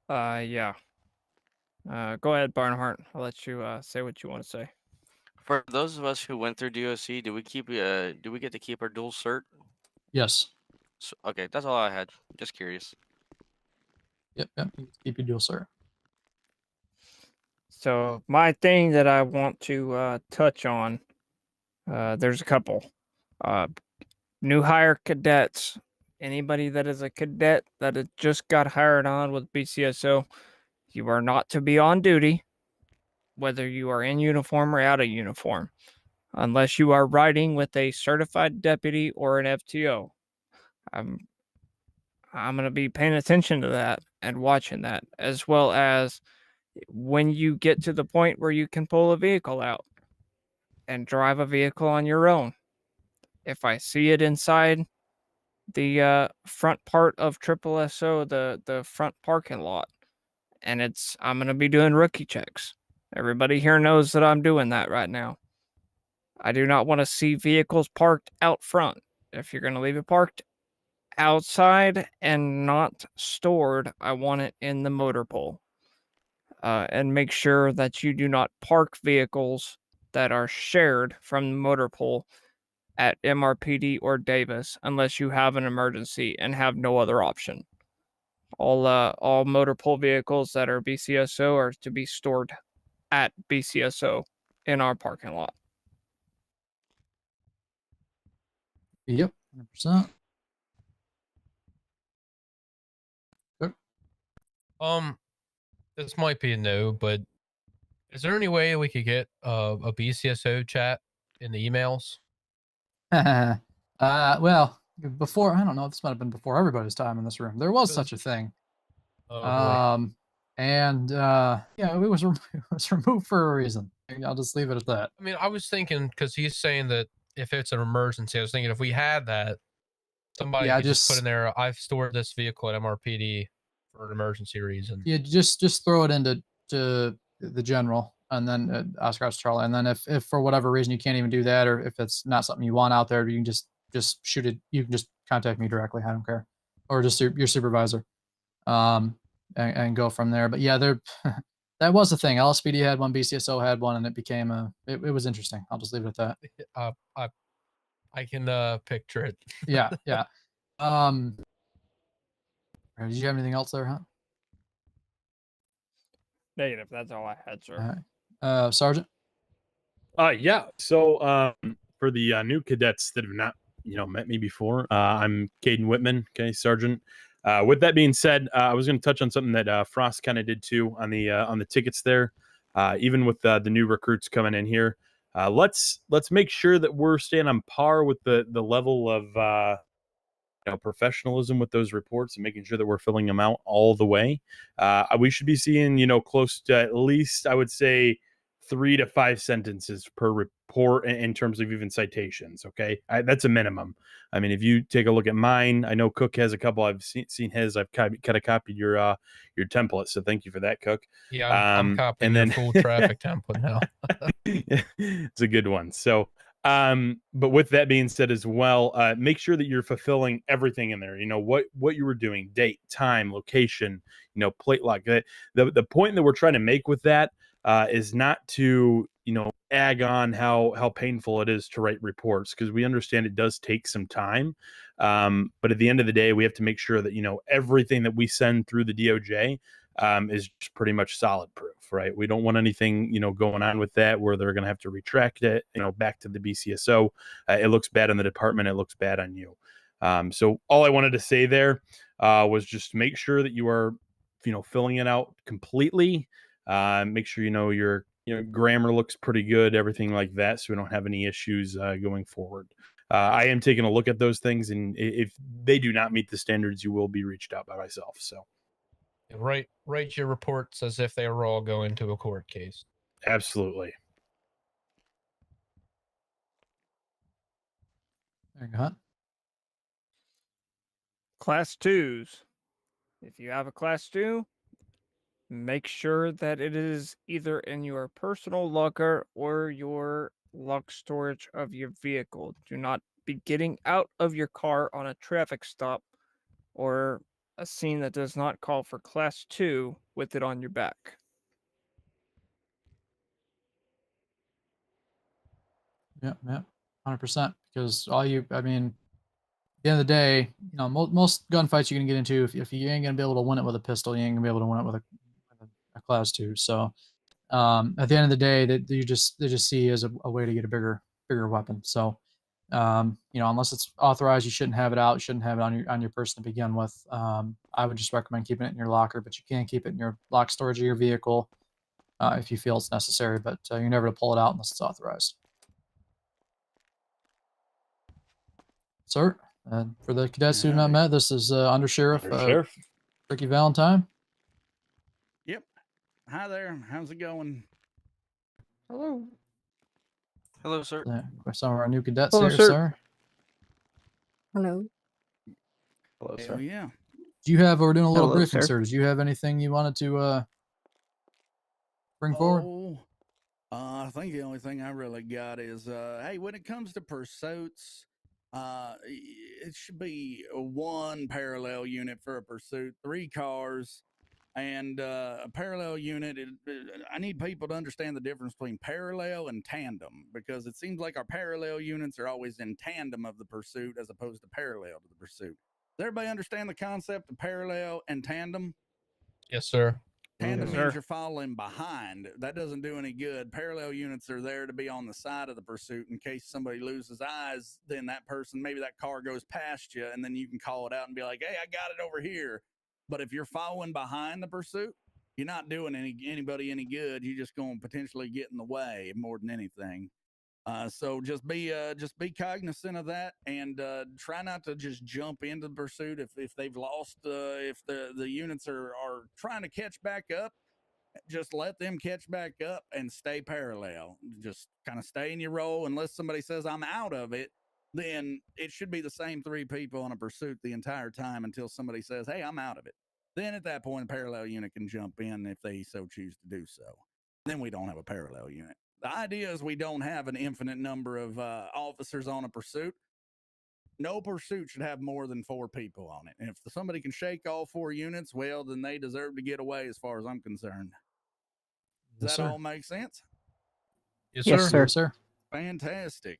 Speaker 5: Yeah. Go ahead, Barnhart. I'll let you say what you want to say.
Speaker 9: For those of us who went through DOC, do we get to keep our dual cert?
Speaker 1: Yes.
Speaker 9: So, okay, that's all I had. Just curious.
Speaker 1: Yep. Keep your dual cert.
Speaker 5: So my thing that I want to touch on, there's a couple. New hire cadets. Anybody that is a cadet that has just got hired on with BCSO, you are not to be on duty, whether you are in uniform or out of uniform, unless you are riding with a certified deputy or an FTO. I'm going to be paying attention to that and watching that, as well as when you get to the point where you can pull a vehicle out and drive a vehicle on your own. If I see it inside the front part of Triple SO, the front parking lot, and I'm going to be doing rookie checks. Everybody here knows that I'm doing that right now. I do not want to see vehicles parked out front. If you're going to leave it parked outside and not stored, I want it in the motor pool. And make sure that you do not park vehicles that are shared from the motor pool at MRPD or Davis unless you have an emergency and have no other option. All motor pool vehicles that are BCSO are to be stored at BCSO in our parking lot.
Speaker 1: Yep, 100%.
Speaker 11: Good. This might be a no, but is there any way we could get a BCSO chat in the emails?
Speaker 1: Well, before, I don't know, this might have been before everybody's time in this room. There was such a thing.
Speaker 11: Oh, boy.
Speaker 1: Yeah, it was removed for a reason. I'll just leave it at that.
Speaker 11: I mean, I was thinking, because he's saying that if it's an emergency, I was thinking if we had that, somebody could just put in there, I've stored this vehicle at MRPD for an emergency reason.
Speaker 1: Yeah, just throw it into the general, and then Oscar Charlie, and then if for whatever reason you can't even do that, or if it's not something you want out there, you can just shoot it. You can just contact me directly. I don't care, or just your supervisor, and go from there. But yeah, that was the thing. LSPD had one, BCSO had one, and it became it was interesting. I'll just leave it at that.
Speaker 11: I can picture it.
Speaker 1: Yeah. Did you have anything else there, huh?
Speaker 5: Negative. That's all I had, sir.
Speaker 1: All right. Sergeant?
Speaker 13: Yeah. So for the new cadets that have not, met me before, I'm Caden Whitman, okay, Sergeant. With that being said, I was going to touch on something that Frost kind of did too on the tickets there. Even with the new recruits coming in here, let's make sure that we're staying on par with the level of professionalism with those reports and making sure that we're filling them out all the way. We should be seeing, close to at least, I would say, 3 to 5 sentences per report in terms of even citations. Okay. That's a minimum. I mean, if you take a look at mine, I know Cook has a couple. I've seen his. I've kind of copied your template. So thank you for that, Cook.
Speaker 11: Yeah, I'm copying your full traffic template now.
Speaker 13: It's a good one. So, but with that being said as well, make sure that you're fulfilling everything in there. What you were doing, date, time, location, plate lock. The point that we're trying to make with that is not to ag on how painful it is to write reports, because we understand it does take some time. But at the end of the day, we have to make sure that everything that we send through the DOJ is just pretty much solid proof, right? We don't want anything going on with that where they're going to have to retract it back to the BCSO. It looks bad on the department. It looks bad on you. So all I wanted to say there was just make sure that you are filling it out completely. Make sure your grammar looks pretty good, everything like that, so we don't have any issues going forward. I am taking a look at those things, and if they do not meet the standards, you will be reached out by myself. So
Speaker 11: Write your reports as if they were all going to a court case.
Speaker 13: Absolutely.
Speaker 1: There you go.
Speaker 5: Class 2s. If you have a Class 2, make sure that it is either in your personal locker or your lock storage of your vehicle. Do not be getting out of your car on a traffic stop or a scene that does not call for Class 2 with it on your back.
Speaker 1: Yeah, 100%. Because at the end of the day, most gunfights you're gonna get into, if you ain't gonna be able to win it with a pistol, you ain't gonna be able to win it with a Class 2. So, at the end of the day, they just see it as a way to get a bigger weapon. So, unless it's authorized, you shouldn't have it out. You shouldn't have it on your person to begin with. I would just recommend keeping it in your locker, but you can keep it in your lock storage of your vehicle if you feel it's necessary. But you're never to pull it out unless it's authorized. Sir, for the cadets who have not met, this is Under Sheriff Ricky Valentine.
Speaker 14: Yep. Hi there. How's it going?
Speaker 2: Hello.
Speaker 9: Hello, sir.
Speaker 1: Some of our new cadets
Speaker 2: Hello,
Speaker 1: here,
Speaker 2: sir.
Speaker 1: sir.
Speaker 10: Hello.
Speaker 12: Hello,
Speaker 14: Hell yeah.
Speaker 1: Do you have? We're doing a little
Speaker 7: Hello,
Speaker 1: briefing,
Speaker 7: sir.
Speaker 1: sir. Did you have anything you wanted to bring forward?
Speaker 14: Oh, I think the only thing I really got is, hey, when it comes to pursuits, it should be one parallel unit for a pursuit, 3 cars, and a parallel unit. I need people to understand the difference between parallel and tandem, because it seems like our parallel units are always in tandem of the pursuit as opposed to parallel to the pursuit. Does everybody understand the concept of parallel and tandem?
Speaker 11: Yes, sir.
Speaker 14: Tandem
Speaker 5: Yes,
Speaker 14: means
Speaker 5: sir.
Speaker 14: you're following behind. That doesn't do any good. Parallel units are there to be on the side of the pursuit in case somebody loses eyes. Then that person, maybe that car goes past you, and then you can call it out and be like, "Hey, I got it over here." But if you're following behind the pursuit, you're not doing anybody any good. You're just going to potentially get in the way more than anything. So just be cognizant of that, and try not to just jump into the pursuit if they've lost. If the units are trying to catch back up, just let them catch back up and stay parallel. Just kind of stay in your role unless somebody says I'm out of it. Then it should be the same 3 people on a pursuit the entire time until somebody says, "Hey, I'm out of it." Then at that point, a parallel unit can jump in if they so choose to do so. Then we don't have a parallel unit. The idea is we don't have an infinite number of officers on a pursuit. No pursuit should have more than 4 people on it. And if somebody can shake all 4 units, well, then they deserve to get away as far as I'm concerned. Does
Speaker 1: Yes,
Speaker 14: that
Speaker 1: sir.
Speaker 14: all make sense?
Speaker 11: Yes,
Speaker 7: Yes,
Speaker 11: sir.
Speaker 7: sir.
Speaker 1: Yes, sir.
Speaker 14: Fantastic.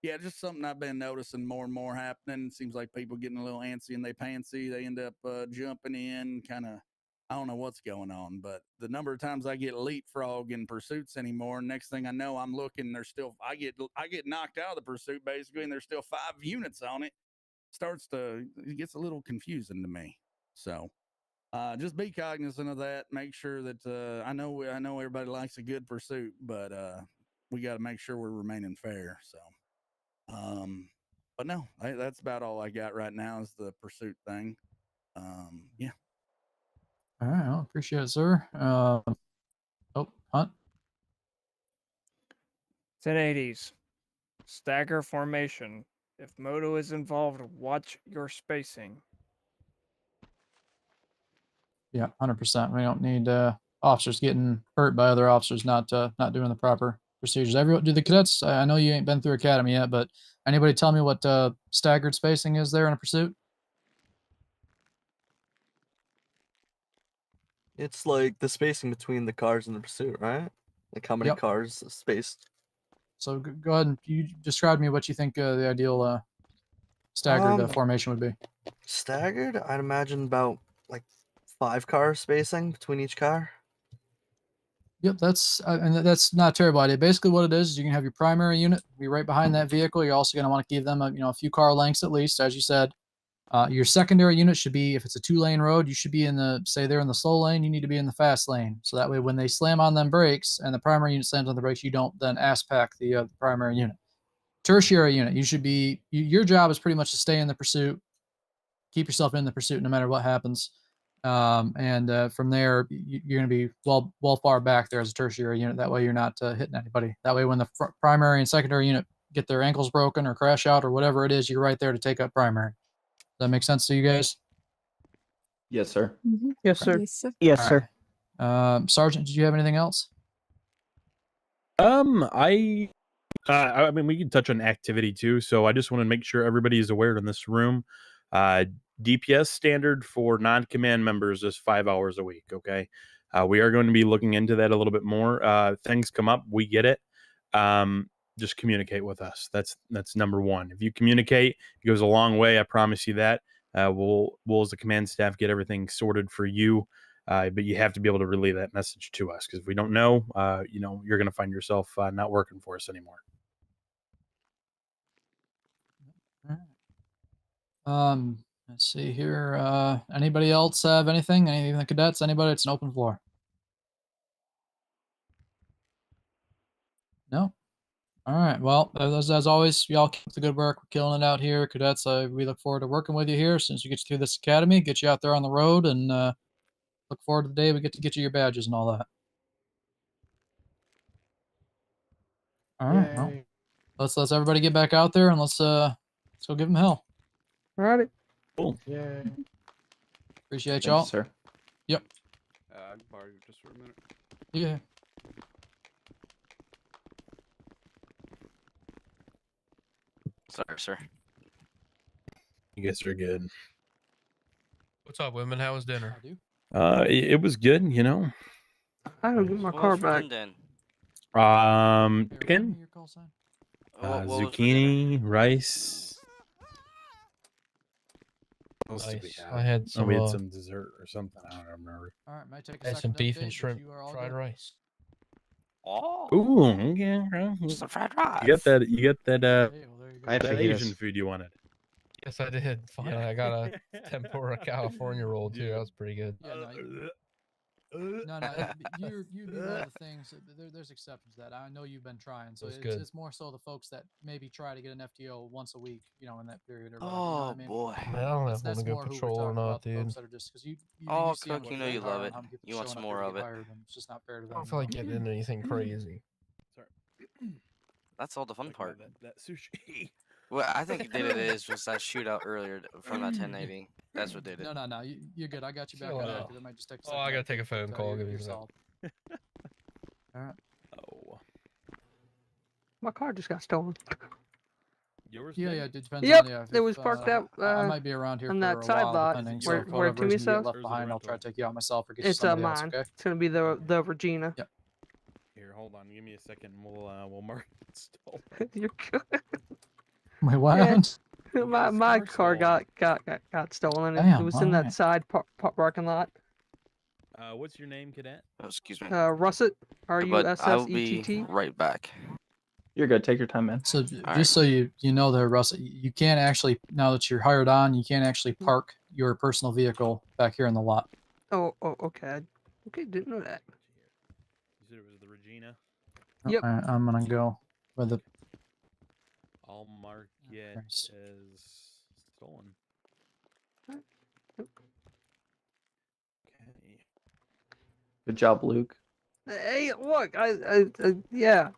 Speaker 14: yeah, just something I've been noticing more and more happening. It seems like people getting a little antsy and they pantsy. They end up jumping in, kind of. I don't know what's going on, but the number of times I get leapfrog in pursuits anymore, next thing I know, I'm looking. There's still I get knocked out of the pursuit basically, and there's still 5 units on it. It gets a little confusing to me. So just be cognizant of that. Make sure that I know everybody likes a good pursuit, but we got to make sure we're remaining fair. So, but no, that's about all I got right now is the pursuit thing. Yeah.
Speaker 1: All right, well, appreciate it, sir. Hunt.
Speaker 5: 1080s. Stagger formation. If Moto is involved, watch your spacing.
Speaker 1: Yeah, 100%. We don't need officers getting hurt by other officers not doing the proper procedures. Everyone, do the cadets? I know you ain't been through academy yet, but anybody tell me what staggered spacing is there in a pursuit?
Speaker 4: It's like the spacing between the cars in the pursuit, right? Like how many
Speaker 1: Yep.
Speaker 4: cars spaced.
Speaker 1: So go ahead and you describe to me what you think the ideal staggered formation would be.
Speaker 4: Staggered, I'd imagine about like 5 car spacing between each car.
Speaker 1: Yep, and that's not a terrible idea. Basically, what it is you can have your primary unit be right behind that vehicle. You're also going to want to give them a few car lengths at least, as you said. Your secondary unit should be, if it's a 2-lane road, you should be say they're in the slow lane, you need to be in the fast lane. So that way, when they slam on them brakes and the primary unit slams on the brakes, you don't then ass pack the primary unit. Tertiary unit, you should be. Your job is pretty much to stay in the pursuit, keep yourself in the pursuit no matter what happens. And from there, you're going to be well far back there as a tertiary unit. That way, you're not hitting anybody. That way, when the primary and secondary unit get their ankles broken or crash out or whatever it is, you're right there to take up primary. Does that make sense to you guys?
Speaker 12: Yes, sir.
Speaker 2: Yes, sir.
Speaker 10: Yes, sir.
Speaker 7: Yes,
Speaker 1: All
Speaker 7: sir.
Speaker 1: right. Sergeant, did you have anything else?
Speaker 13: I mean, we can touch on activity too. So I just want to make sure everybody is aware in this room. DPS standard for non-command members is 5 hours a week. Okay. We are going to be looking into that a little bit more. Things come up, we get it. Just communicate with us. That's number one. If you communicate, it goes a long way. I promise you that. We'll as a command staff get everything sorted for you. But you have to be able to relay that message to us, because if we don't know, you're going to find yourself not working for us anymore.
Speaker 1: Let's see here. Anybody else have anything? Any of the cadets? Anybody? It's an open floor. No. All right. Well, as always, y'all keep the good work. We're killing it out here, cadets. We look forward to working with you here since you get you through this academy, get you out there on the road, and look forward to the day we get to get you your badges and all that. All right. Well, let's everybody get back out there and let's go give them hell.
Speaker 2: All right.
Speaker 13: Cool.
Speaker 6: Yeah.
Speaker 1: Appreciate y'all.
Speaker 12: Thanks, sir.
Speaker 1: Yep.
Speaker 12: I can borrow you just for a minute.
Speaker 1: Yeah.
Speaker 9: Sorry, sir.
Speaker 13: You guys are good.
Speaker 11: What's up, women? How was dinner?
Speaker 13: It was good,
Speaker 2: I gotta get my
Speaker 9: What
Speaker 2: car
Speaker 9: was for
Speaker 2: back.
Speaker 9: Linden?
Speaker 13: Chicken,
Speaker 1: Your call sign?
Speaker 9: What was for dinner?
Speaker 13: zucchini, rice. What else did we
Speaker 11: Nice.
Speaker 13: have?
Speaker 11: I had some.
Speaker 13: We had some dessert or something. I don't remember.
Speaker 1: All right, might take a
Speaker 11: I had
Speaker 1: second
Speaker 11: some
Speaker 1: to
Speaker 11: beef
Speaker 1: update,
Speaker 11: and
Speaker 1: but
Speaker 11: shrimp
Speaker 1: you are all
Speaker 11: fried
Speaker 1: good.
Speaker 11: rice.
Speaker 9: Oh,
Speaker 13: Ooh, okay.
Speaker 9: just a fried rice.
Speaker 13: You got that? You got that?
Speaker 1: Hey, well, there you go.
Speaker 6: I had
Speaker 13: That
Speaker 6: fajitas.
Speaker 13: Asian food you wanted?
Speaker 11: Yes, I did. Finally, I got a tempura California roll too. That was pretty good.
Speaker 1: Yeah, no, you do one of the things. There's exceptions to that. I know you've been trying, so
Speaker 11: It was good.
Speaker 1: it's more so the folks that maybe try to get an FTO once a week, in that period or whatever.
Speaker 9: Oh
Speaker 1: you know what I mean?
Speaker 9: boy.
Speaker 11: Man, I don't know if I want
Speaker 1: That's
Speaker 11: to go
Speaker 1: more who we're
Speaker 11: patrol or
Speaker 1: talking
Speaker 11: not,
Speaker 1: about. The
Speaker 11: dude.
Speaker 1: folks that are just because you
Speaker 9: Oh,
Speaker 1: see them
Speaker 9: Cook,
Speaker 1: with
Speaker 9: you know
Speaker 1: the
Speaker 9: you
Speaker 1: car
Speaker 9: love
Speaker 1: and
Speaker 9: it.
Speaker 1: how many people
Speaker 9: You
Speaker 1: showing
Speaker 9: want some
Speaker 1: up there
Speaker 9: more
Speaker 1: to
Speaker 9: of
Speaker 1: get
Speaker 9: it.
Speaker 1: hired, and it's just not fair to
Speaker 11: I
Speaker 1: them.
Speaker 11: don't feel like getting into anything crazy.
Speaker 9: That's all the fun part.
Speaker 13: That sushi.
Speaker 9: Well, I think it did it is just that shootout earlier from that 1080. That's what did it.
Speaker 1: No, you're good. I got you back
Speaker 11: Chill
Speaker 1: on that
Speaker 11: out.
Speaker 1: because it might just take a
Speaker 11: Oh,
Speaker 1: second.
Speaker 11: I
Speaker 1: to
Speaker 11: gotta take a
Speaker 1: update,
Speaker 11: phone
Speaker 1: but,
Speaker 11: call. Give me
Speaker 1: you're
Speaker 11: a sec.
Speaker 1: solid. All right.
Speaker 13: Oh,
Speaker 2: My car just got stolen.
Speaker 13: yours?
Speaker 1: Yeah,
Speaker 13: did?
Speaker 1: it depends
Speaker 2: Yep,
Speaker 1: on
Speaker 2: it was parked out
Speaker 1: I might be around here
Speaker 2: on
Speaker 1: for
Speaker 2: that
Speaker 1: a
Speaker 2: side
Speaker 1: while,
Speaker 2: lot
Speaker 1: depending.
Speaker 2: where
Speaker 1: So for whatever
Speaker 2: Timmy's
Speaker 1: reason you get
Speaker 2: house.
Speaker 1: left
Speaker 13: Or is it a
Speaker 1: behind, I'll try to
Speaker 13: rental?
Speaker 1: take you out myself or get you
Speaker 2: It's
Speaker 1: somebody else.
Speaker 2: mine.
Speaker 1: Okay.
Speaker 2: It's gonna be the Regina.
Speaker 1: Yep.
Speaker 13: Here, hold on. Give me a second. And we'll mark it stolen.
Speaker 2: You're good.
Speaker 1: My
Speaker 2: Yeah.
Speaker 1: what?
Speaker 2: my car got stolen. It
Speaker 1: Damn,
Speaker 2: was in that
Speaker 1: alright.
Speaker 2: side parking lot.
Speaker 13: What's your name, cadet?
Speaker 9: Oh, excuse me.
Speaker 2: Russet.
Speaker 9: But I will be
Speaker 2: RUSSETT.
Speaker 9: right back.
Speaker 12: You're good. Take your time, man.
Speaker 1: So
Speaker 9: All
Speaker 1: just so you know there, Russ, you can't actually, now that you're hired on, you can't actually park your personal vehicle back here in the lot.
Speaker 2: Oh, okay. Okay, didn't know that.
Speaker 13: You said it was the Regina.
Speaker 2: Yep.
Speaker 1: Alright, I'm gonna go with the.
Speaker 13: I'll mark it
Speaker 1: Christ.
Speaker 13: as stolen. Okay.
Speaker 12: Good job, Luke.
Speaker 2: Hey, look, yeah.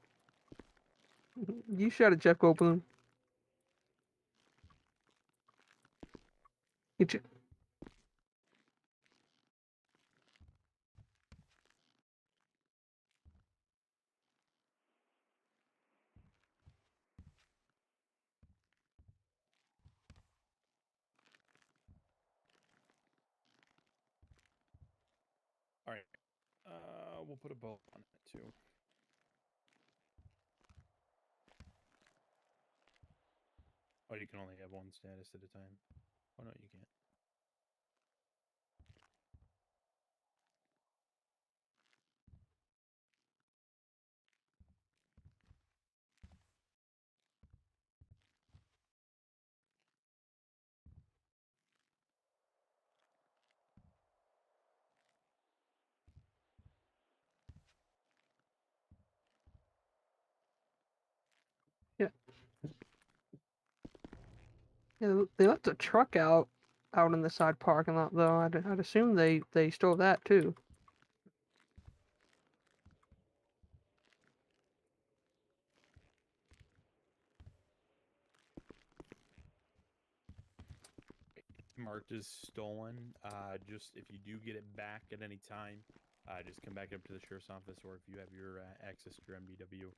Speaker 2: You shot at Jeff Goldblum. Get you.
Speaker 13: All right. We'll put a bow on it too. Oh, you can only have one status at a time. Oh no, you can't.
Speaker 2: Yeah. Yeah, they left a truck out in the side parking lot, though. I'd assume they stole that too.
Speaker 13: Marked as stolen. Just if you do get it back at any time, just come back up to the sheriff's office, or if you have your access to your MDW,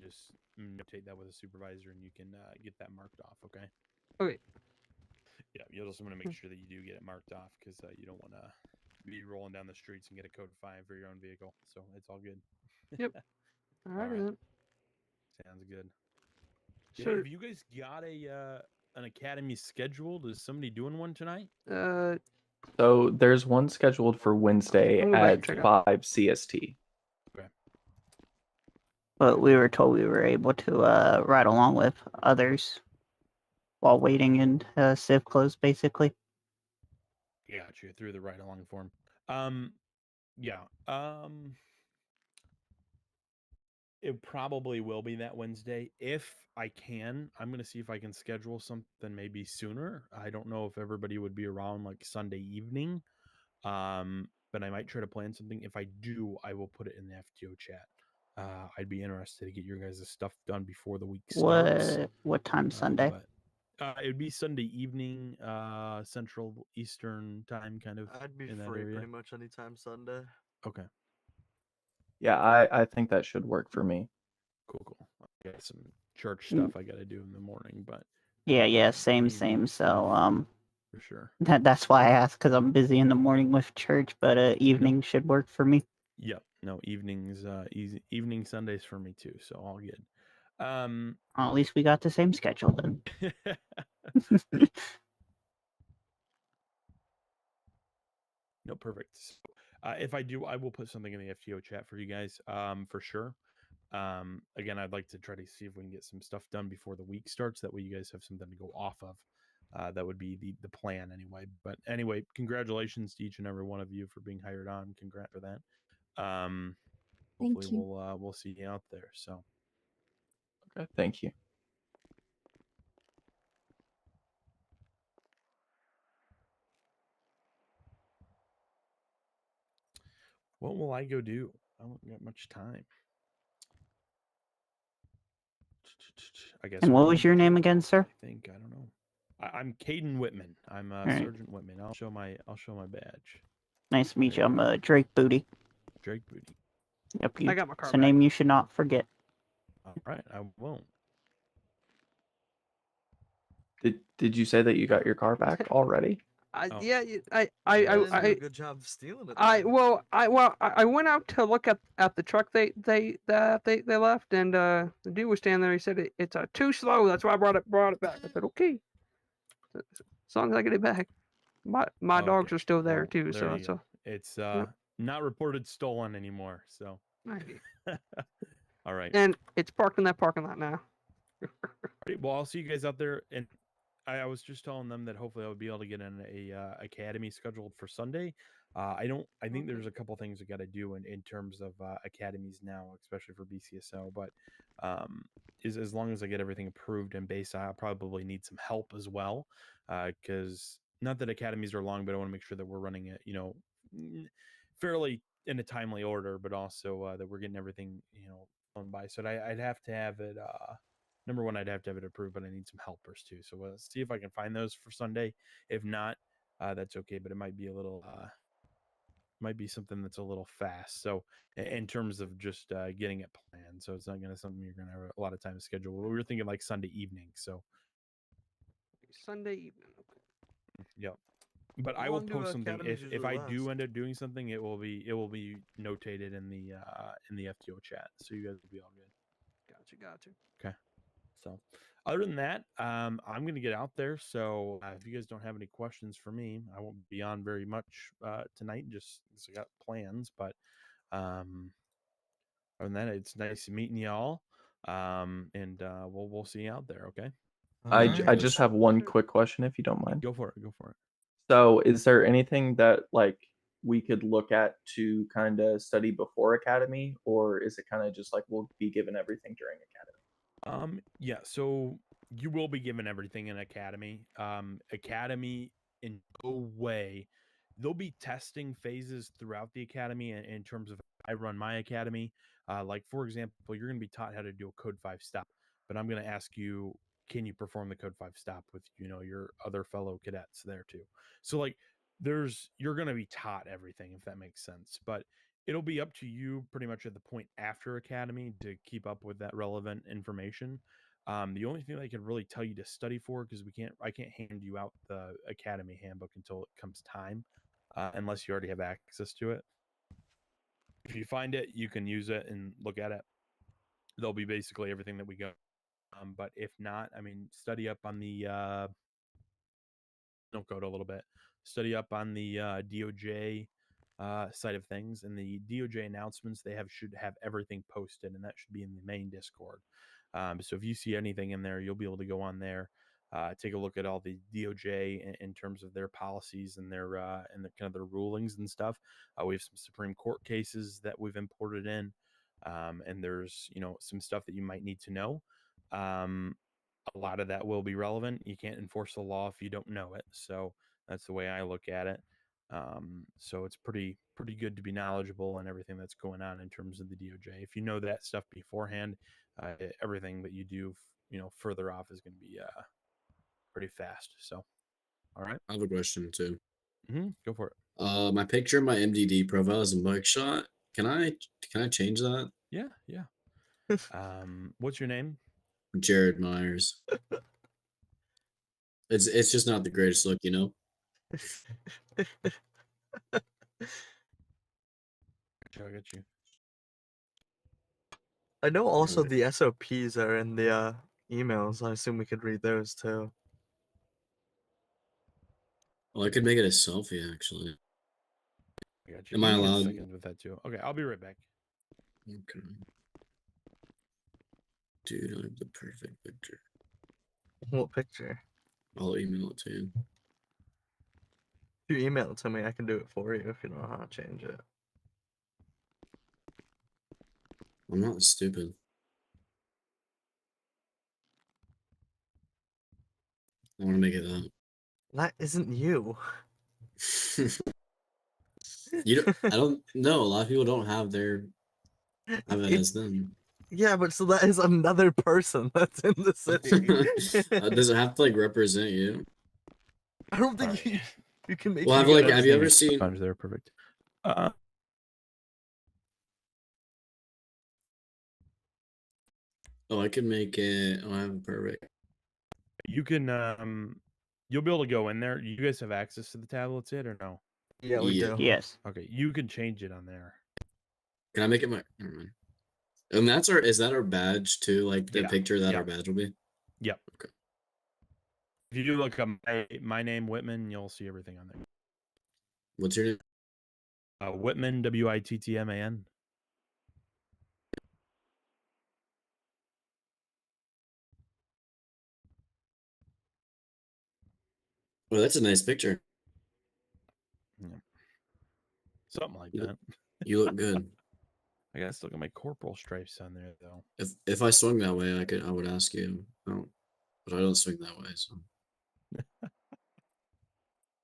Speaker 13: just notate that with a supervisor, and you can get that marked off. Okay.
Speaker 2: Okay.
Speaker 13: Yeah, you also want to make sure that you do get it marked off, because you don't want to be rolling down the streets and get a code 5 for your own vehicle. So it's all good.
Speaker 2: Yep. All right, then.
Speaker 13: Sounds good.
Speaker 2: So-
Speaker 13: Yeah, have you guys got an academy scheduled? Is somebody doing one tonight?
Speaker 12: So there's one scheduled for Wednesday
Speaker 2: I'm going back and
Speaker 12: at
Speaker 2: check it.
Speaker 12: 5 CST.
Speaker 13: Okay.
Speaker 7: But we were told we were able to ride along with others while waiting in Civ close, basically.
Speaker 13: Got you through the ride along form. Yeah. It probably will be that Wednesday. If I can, I'm gonna see if I can schedule something maybe sooner. I don't know if everybody would be around like Sunday evening. But I might try to plan something. If I do, I will put it in the FTO chat. I'd be interested to get your guys' stuff done before the week starts.
Speaker 7: What time Sunday?
Speaker 13: But it would be Sunday evening, Central Eastern time, kind of.
Speaker 4: I'd be
Speaker 13: in that
Speaker 4: free
Speaker 13: area.
Speaker 4: pretty much anytime Sunday.
Speaker 13: Okay.
Speaker 12: Yeah, I think that should work for me.
Speaker 13: Cool. I got some church stuff I got to do in the morning, but
Speaker 7: Yeah, same. So
Speaker 13: for sure.
Speaker 7: That's why I asked, because I'm busy in the morning with church, but evening should work for me.
Speaker 13: Yep. No, evenings, evening Sundays for me too. So all good.
Speaker 7: Well, at least we got the same schedule then.
Speaker 13: No, perfect. So, if I do, I will put something in the FTO chat for you guys, for sure. Again, I'd like to try to see if we can get some stuff done before the week starts. That way, you guys have something to go off of. That would be the plan anyway. But anyway, congratulations to each and every one of you for being hired on. Congrats for that. Hopefully,
Speaker 10: you.
Speaker 13: we'll see you out there. So,
Speaker 12: Okay, thank you.
Speaker 13: what will I go do? I don't got much time. I guess.
Speaker 7: And what was your name again, sir?
Speaker 13: I think I don't know. I'm Caden Whitman. I'm
Speaker 7: right.
Speaker 13: Sergeant Whitman. I'll show my badge.
Speaker 7: Nice to meet you. I'm Drake Booty.
Speaker 13: Drake Booty.
Speaker 7: Yep,
Speaker 2: I got my car
Speaker 7: it's a
Speaker 2: back.
Speaker 7: name you should not forget.
Speaker 13: All right, I won't.
Speaker 12: Did you say that you got your car back already?
Speaker 3: Oh.
Speaker 2: Yeah,
Speaker 4: I didn't do a good job of stealing it.
Speaker 2: I went out to look at the truck they left, and the dude was standing there. He said it's too slow. That's why I brought it back. I said okay, as long as I get it back. My dogs are still there
Speaker 13: Well,
Speaker 2: too.
Speaker 13: there you
Speaker 2: So
Speaker 13: go. It's
Speaker 2: yep.
Speaker 13: not reported stolen anymore. So. All right.
Speaker 2: And it's parked in that parking lot now.
Speaker 13: All right, well, I'll see you guys out there, and I was just telling them that hopefully I'll be able to get in a academy scheduled for Sunday. I think there's a couple things we got to do in terms of academies now, especially for BCSO. But as long as I get everything approved and based, I'll probably need some help as well, because not that academies are long, but I want to make sure that we're running it, fairly in a timely order, but also that we're getting everything, flown by. So I'd have to have it. Number one, I'd have to have it approved, but I need some helpers too. So let's see if I can find those for Sunday. If not, that's okay. But it might be a little, might be something that's a little fast. So in terms of just getting it planned, so it's not going to something you're going to have a lot of time to schedule. We were thinking like Sunday evening. So
Speaker 2: Sunday evening.
Speaker 13: yep. But
Speaker 4: How
Speaker 13: I will
Speaker 4: long do
Speaker 13: post something
Speaker 4: academies
Speaker 13: if
Speaker 4: usually
Speaker 13: I do
Speaker 4: last?
Speaker 13: end up doing something. It will be notated in the FTO chat, so you guys will be all good.
Speaker 2: Gotcha.
Speaker 13: Okay. So, other than that, I'm going to get out there. So, if you guys don't have any questions for me, I won't be on very much tonight, just because I got plans. But other than that, it's nice meeting y'all. And we'll see you out there. Okay.
Speaker 12: I
Speaker 3: Alright.
Speaker 12: just have one quick question, if you don't mind.
Speaker 13: Go for it. Go for it.
Speaker 12: So, is there anything that like we could look at to kind of study before academy, or is it kind of just like we'll be given everything during academy?
Speaker 13: Yeah, so you will be given everything in academy. Academy in no way. There'll be testing phases throughout the academy in terms of I run my academy. Like for example, you're going to be taught how to do a code 5 stop, but I'm going to ask you, can you perform the code 5 stop with your other fellow cadets there too? So like you're going to be taught everything, if that makes sense. But it'll be up to you pretty much at the point after academy to keep up with that relevant information. The only thing I can really tell you to study for, because I can't hand you out the academy handbook until it comes time, unless you already have access to it. If you find it, you can use it and look at it. There'll be basically everything that we go. But if not, I mean, study up on the don't code a little bit. Study up on the DOJ side of things, and the DOJ announcements should have everything posted, and that should be in the main Discord. So if you see anything in there, you'll be able to go on there, take a look at all the DOJ in terms of their policies and their kind of their rulings and stuff. We have some Supreme Court cases that we've imported in, and there's some stuff that you might need to know. A lot of that will be relevant. You can't enforce the law if you don't know it. So that's the way I look at it. So it's pretty good to be knowledgeable in everything that's going on in terms of the DOJ. If you know that stuff beforehand, everything that you do, further off is going to be pretty fast. So, all right.
Speaker 3: I have a question too.
Speaker 13: Go for it.
Speaker 3: My picture of my MDD profile is a mugshot. Can I change that?
Speaker 13: Yeah. What's your name?
Speaker 3: Jared Myers. It's just not the greatest look,
Speaker 13: I got you.
Speaker 4: I know also the SOPs are in the emails. I assume we could read those too.
Speaker 3: Well, I could make it a selfie actually.
Speaker 13: I got you.
Speaker 3: Am
Speaker 13: Give
Speaker 3: I
Speaker 13: me a
Speaker 3: allowed?
Speaker 13: second with that too. Okay, I'll be right back.
Speaker 3: Okay. Dude, I have the perfect picture.
Speaker 4: What picture?
Speaker 3: I'll email it to you.
Speaker 4: If you email it to me, I can do it for you if you don't know how to change it.
Speaker 3: I'm not stupid. I want to make it that.
Speaker 4: That isn't you.
Speaker 3: I don't know. A lot of people don't have it as them.
Speaker 4: Yeah, but so that is another person that's in the city.
Speaker 3: Does it have to like represent you?
Speaker 4: I don't think you can make.
Speaker 3: Well, have you ever seen?
Speaker 13: They're perfect.
Speaker 3: Oh, I could make it. Oh, I have it perfect.
Speaker 13: You can You'll be able to go in there. You guys have access to the tablets yet or no?
Speaker 4: Yeah, we do.
Speaker 7: Yes.
Speaker 13: Okay, you can change it on there.
Speaker 3: Can I make it my? Never mind. And that's our. Is that our badge too? Like the
Speaker 13: Yeah,
Speaker 3: picture that
Speaker 13: yeah.
Speaker 3: our badge will be.
Speaker 13: Yep.
Speaker 3: Okay.
Speaker 13: If you do look up my name Whitman, you'll see everything on there.
Speaker 3: What's your name?
Speaker 13: Whitman, Wittman.
Speaker 3: Well, that's a nice picture.
Speaker 13: Yeah. Something like
Speaker 3: You
Speaker 13: that.
Speaker 3: look, you look good.
Speaker 13: I gotta still got my corporal stripes on there though.
Speaker 3: If I swung that way, I would ask you. Oh, but I don't swing that way. So.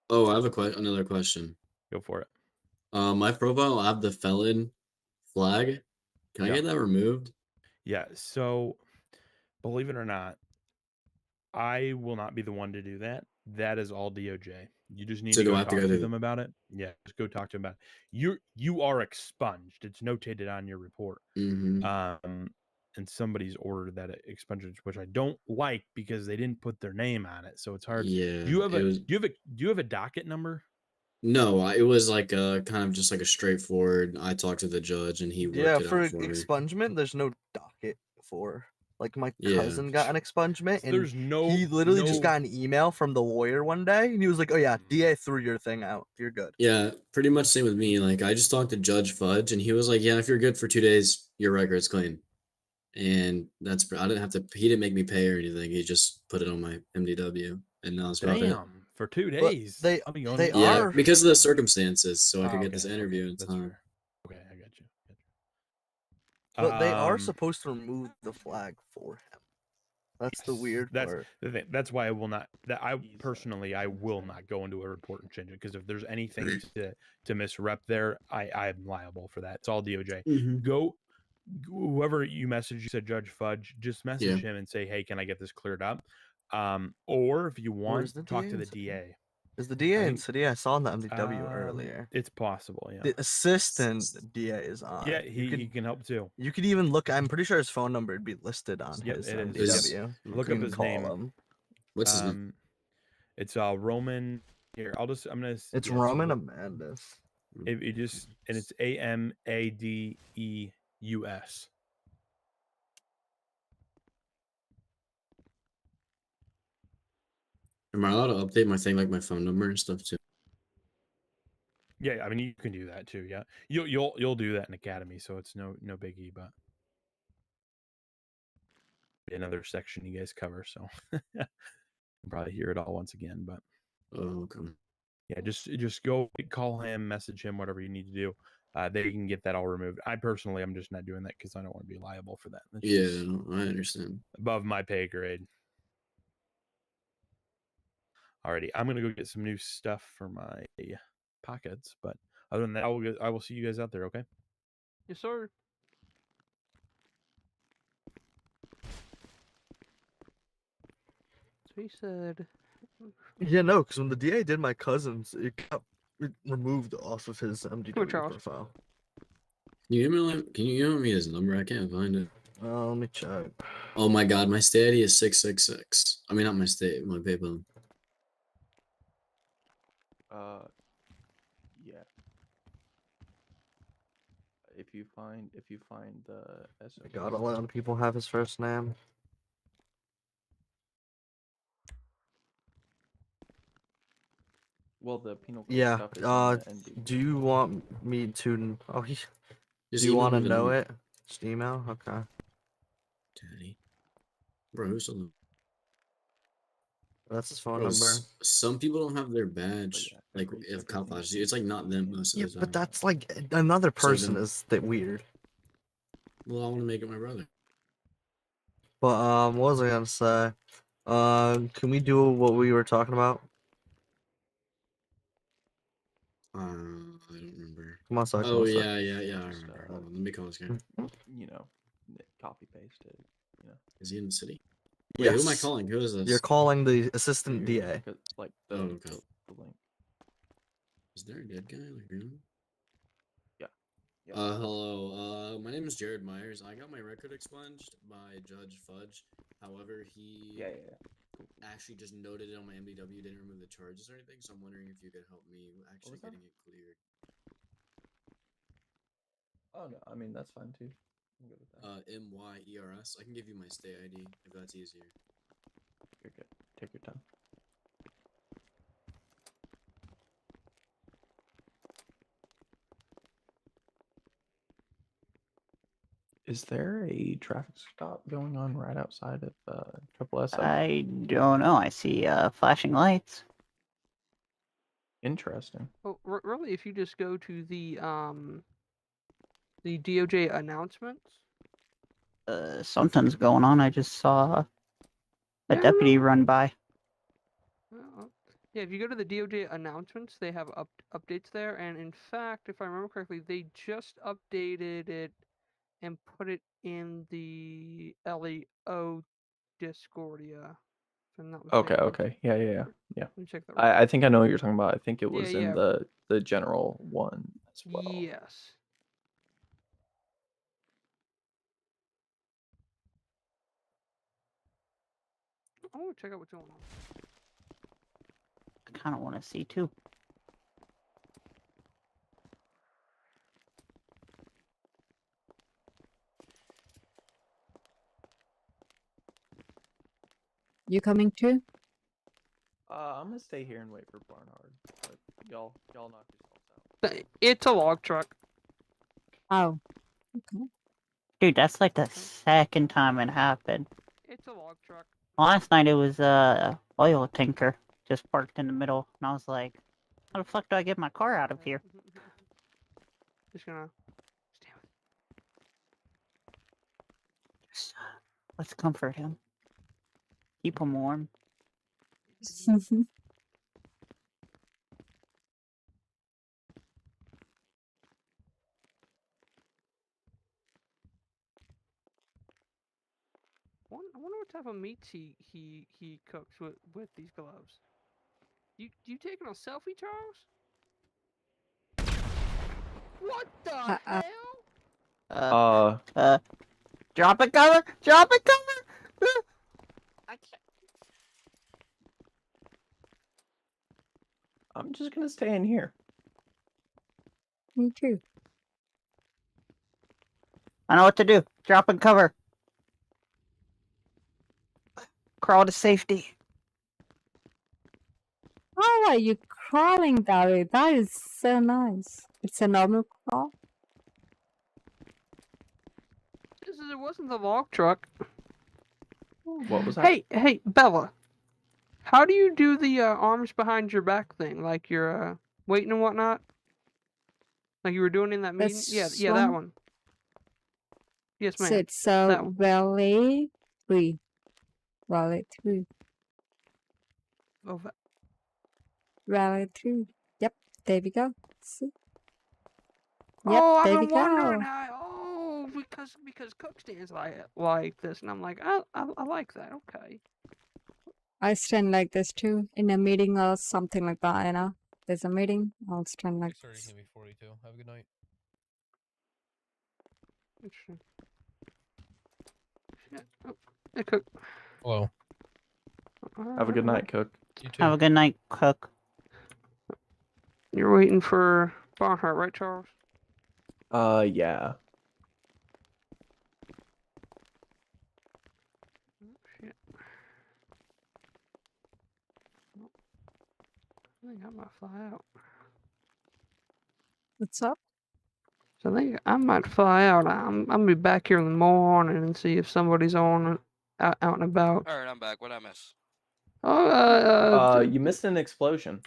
Speaker 3: Oh, I have another question.
Speaker 13: Go for it.
Speaker 3: My profile, I have the felon flag. Can I
Speaker 13: Yeah.
Speaker 3: get that removed?
Speaker 13: Yeah. So, believe it or not, I will not be the one to do that. That is all DOJ. You just need
Speaker 3: So
Speaker 13: to
Speaker 3: do
Speaker 13: go
Speaker 3: I have to
Speaker 13: talk
Speaker 3: go
Speaker 13: to
Speaker 3: to?
Speaker 13: them about it. Yeah, just go talk to them about it. You are expunged. It's notated on your report.
Speaker 3: Mm-hmm.
Speaker 13: And somebody's ordered that expungement, which I don't like because they didn't put their name on it. So it's hard.
Speaker 3: Yeah.
Speaker 13: Do you have
Speaker 3: it
Speaker 13: a
Speaker 3: was,
Speaker 13: do you have a docket number?
Speaker 3: No, it was like a kind of just like a straightforward. I talked to the judge and he worked
Speaker 4: Yeah,
Speaker 3: it
Speaker 4: for
Speaker 3: out for me.
Speaker 4: expungement, there's no docket for. Like my
Speaker 3: Yeah.
Speaker 4: cousin got an expungement, and
Speaker 13: There's no.
Speaker 4: he literally just got an email from the lawyer one day, and he was like, "Oh yeah, DA threw your thing out. You're good."
Speaker 3: Yeah, pretty much same with me. Like I just talked to Judge Fudge and he was like, "Yeah, if you're good for 2 days, your record's clean." And I didn't have to. He didn't make me pay or anything. He just put it on my MDW, and now that's about it.
Speaker 13: Damn, for 2
Speaker 4: But
Speaker 13: days.
Speaker 4: they
Speaker 13: I'll be going.
Speaker 4: they
Speaker 3: Yeah,
Speaker 4: are
Speaker 3: because of the circumstances, so I could
Speaker 13: Oh,
Speaker 3: get this
Speaker 13: okay,
Speaker 3: interview
Speaker 13: okay,
Speaker 3: in
Speaker 13: that's
Speaker 3: time.
Speaker 13: fair. Okay, I got you.
Speaker 4: but they are supposed to remove the flag for him. That's the weird
Speaker 13: That's
Speaker 4: part.
Speaker 13: the thing. That's why I will not. That I personally, I will not go into a report and change it because if there's anything to misrep there, I'm liable for that. It's all DOJ.
Speaker 3: Mhm.
Speaker 13: Go, whoever you message, you said Judge Fudge, just message
Speaker 3: Yeah.
Speaker 13: him and say, hey, can I get this cleared up? Or if you want,
Speaker 4: is the
Speaker 13: talk
Speaker 4: DA
Speaker 13: to
Speaker 4: in
Speaker 13: the
Speaker 4: city?
Speaker 13: DA.
Speaker 4: Is the DA in
Speaker 13: think-
Speaker 4: city? I saw in the MDW earlier.
Speaker 13: It's possible, yeah.
Speaker 4: The assistant DA is on.
Speaker 13: Yeah, he can help too.
Speaker 4: You could even look. I'm pretty sure his phone number would be listed on
Speaker 13: Yep,
Speaker 4: his
Speaker 13: it
Speaker 4: MDW.
Speaker 13: is.
Speaker 3: Is-
Speaker 13: Look
Speaker 4: You
Speaker 13: up
Speaker 4: can
Speaker 13: his
Speaker 4: call
Speaker 13: name.
Speaker 4: him.
Speaker 3: What's his name?
Speaker 13: It's Roman. Here, I'm gonna.
Speaker 4: It's
Speaker 13: yeah,
Speaker 4: Roman Amandus.
Speaker 13: It just and it's AMADEUS.
Speaker 3: Am I allowed to update my thing, like my phone number and stuff too?
Speaker 13: Yeah, I mean you can do that too. Yeah, you'll do that in Academy, so it's no biggie. But another section you guys cover, so you'll probably hear it all once again. But
Speaker 3: Oh, okay.
Speaker 13: yeah, just go call him, message him, whatever you need to do. They can get that all removed. I personally, I'm just not doing that because I don't want to be liable for that. That's
Speaker 3: Yeah,
Speaker 13: just
Speaker 3: I understand.
Speaker 13: above my pay grade. Alrighty, I'm gonna go get some new stuff for my pockets, but other than that, I will see you guys out there. Okay.
Speaker 2: Yes, sir. So he said.
Speaker 4: Yeah, no, because when the DA did my cousin's, it got removed off of his MDW
Speaker 2: Charles.
Speaker 4: profile.
Speaker 3: Can you email me his number? I can't find it.
Speaker 4: Let me check.
Speaker 3: Oh my god, my state ID is 666. I mean, not my state, my PayPal.
Speaker 12: Yeah. If you find the SO.
Speaker 4: Gotta let people have his first name.
Speaker 12: Well, the penal code
Speaker 4: Yeah.
Speaker 12: stuff is in the ND.
Speaker 4: Do you want me to? Oh, he.
Speaker 3: Just
Speaker 4: Do you
Speaker 3: email
Speaker 4: want to
Speaker 3: me the
Speaker 4: know
Speaker 3: number.
Speaker 4: it? Just email. Okay.
Speaker 3: Daddy. Bro, who's on the...
Speaker 4: That's his phone
Speaker 3: Bro,
Speaker 4: number.
Speaker 3: some people don't have their badge.
Speaker 12: yeah,
Speaker 3: Like, if cop flashes you, it's like not them most
Speaker 4: Yeah,
Speaker 3: of the time.
Speaker 4: but that's like another
Speaker 3: So
Speaker 4: person
Speaker 3: then-
Speaker 4: is that weird.
Speaker 3: Well, I want to make it my brother.
Speaker 4: But what was I gonna say? Can we do what we were talking about?
Speaker 3: I don't remember.
Speaker 4: Come on, Sykes,
Speaker 3: Oh,
Speaker 4: what's up?
Speaker 3: yeah, I remember. Hold on, let me call this guy.
Speaker 12: You know, copy paste it. You know.
Speaker 3: Is he in the city? Wait, who am I
Speaker 4: Yes.
Speaker 3: calling? Who is this?
Speaker 4: You're calling the assistant
Speaker 12: You're
Speaker 4: DA.
Speaker 12: like
Speaker 3: Oh, okay.
Speaker 12: the link.
Speaker 3: Is there a dead guy? Like, really?
Speaker 12: Yeah. Yep.
Speaker 3: Hello. My name is Jared Myers. I got my record expunged by Judge Fudge. However, he...
Speaker 12: Yeah.
Speaker 3: actually just noted it on my MDW, didn't remove the charges or anything, so I'm wondering if you could help me actually
Speaker 12: was that?
Speaker 3: getting it cleared.
Speaker 12: Oh no, I mean that's fine too. I'm good with that.
Speaker 3: MYERS. I can give you my state ID if that's easier.
Speaker 12: You're good. Take your time. Is there a traffic stop going on right outside of Triple S?
Speaker 7: I don't know. I see flashing lights.
Speaker 12: Interesting.
Speaker 2: Well, really, if you just go to the DOJ announcements.
Speaker 7: Something's going on. I just saw a
Speaker 2: Yeah,
Speaker 7: deputy
Speaker 2: no.
Speaker 7: run by.
Speaker 2: Yeah, if you go to the DOJ announcements, they have updates there, and in fact, if I remember correctly, they just updated it and put it in the LEO Discordia. If I'm not
Speaker 12: Okay,
Speaker 2: mistaken.
Speaker 12: okay. Yeah.
Speaker 2: Let me check the
Speaker 12: I think I know what you're talking about. I think it was
Speaker 2: Yeah,
Speaker 12: in
Speaker 2: yeah.
Speaker 12: the general one as well.
Speaker 2: Yes. I want to check out what's going on.
Speaker 7: I kind of want to see too.
Speaker 10: You coming too?
Speaker 12: I'm gonna stay here and wait for Barnard. But y'all knock yourselves out.
Speaker 2: It's a log truck.
Speaker 10: Oh. Okay.
Speaker 7: Dude, that's like the second time it happened.
Speaker 2: It's a log truck.
Speaker 7: Last night it was a oil tanker just parked in the middle, and I was like, "How the fuck do I get my car out of here?"
Speaker 2: Just gonna.
Speaker 7: Let's comfort him. Keep him warm.
Speaker 2: I wonder what type of meats he cooks with these gloves. You taking a selfie, Charles? What the hell?
Speaker 7: Drop it, cover! Drop it, cover! I can't.
Speaker 12: I'm just gonna stay in here.
Speaker 10: Me too.
Speaker 7: I know what to do. Drop and cover. Crawl to safety.
Speaker 10: How are you crawling that way? That is so nice. It's a normal crawl.
Speaker 2: It wasn't the log truck.
Speaker 12: What was that?
Speaker 2: Hey, Bella. How do you do the arms behind your back thing? Like you're waiting and whatnot? Like you were doing in that meeting?
Speaker 10: This
Speaker 2: Yeah, that
Speaker 10: one?
Speaker 2: one. Yes,
Speaker 10: So
Speaker 2: ma'am.
Speaker 10: it's
Speaker 2: That one.
Speaker 10: Valley 3. Valley 3.
Speaker 2: Oh,
Speaker 10: Valley 3. Yep, there we go. See? Yep,
Speaker 2: I've
Speaker 10: there we
Speaker 2: been wondering
Speaker 10: go.
Speaker 2: how. Oh, because cook stands like this, and I'm like, I like that. Okay.
Speaker 10: I stand like this too in a meeting or something like that, you know. There's a meeting, I'll stand like this.
Speaker 11: 6:30 can be 42. Have a good night.
Speaker 2: Interesting. Shit. Oh, hey, cook.
Speaker 11: Hello.
Speaker 12: Have a good night, Cook.
Speaker 11: You too.
Speaker 7: Have a good night, Cook.
Speaker 2: You're waiting for Barnhart, right, Charles?
Speaker 12: Yeah.
Speaker 2: Shit. I think I might fly out.
Speaker 10: What's up?
Speaker 2: So I think I might fly out. I'm gonna be back here in the morning and see if somebody's on out and about.
Speaker 9: All right, I'm back. What I miss?
Speaker 12: You missed an explosion.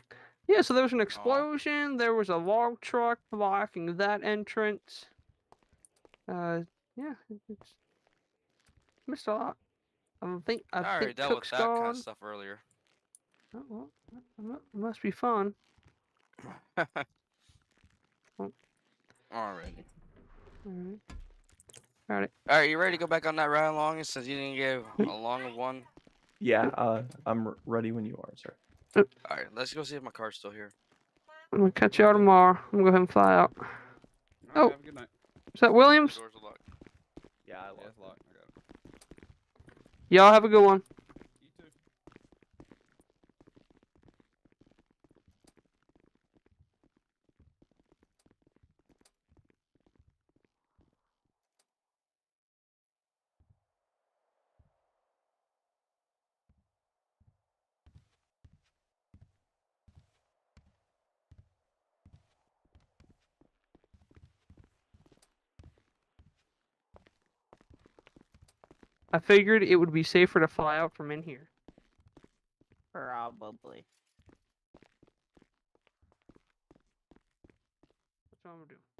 Speaker 2: Yeah, so there was an explosion. There was a log truck blocking that entrance. Yeah, it's missed a lot. I
Speaker 9: I
Speaker 2: think
Speaker 9: already dealt
Speaker 2: Cook's
Speaker 9: with that kind
Speaker 2: gone.
Speaker 9: of stuff earlier.
Speaker 2: Oh, well, it must be fun.
Speaker 9: Alrighty.
Speaker 2: Alright. Alright.
Speaker 9: All right, you ready to go back on that ride along since you didn't get along with one?
Speaker 12: Yeah, I'm ready when you are, sir.
Speaker 9: All right, let's go see if my car's still here.
Speaker 2: I'm gonna catch y'all tomorrow. I'm gonna go ahead and fly out.
Speaker 15: Have a good night.
Speaker 2: Is that Williams?
Speaker 9: Doors are locked.
Speaker 12: Yeah, I
Speaker 15: it's locked. I got it.
Speaker 2: Y'all have a good one.
Speaker 15: You too.
Speaker 2: I figured it would be safer to fly out from in here.
Speaker 7: Probably.
Speaker 2: That's what I'm gonna do.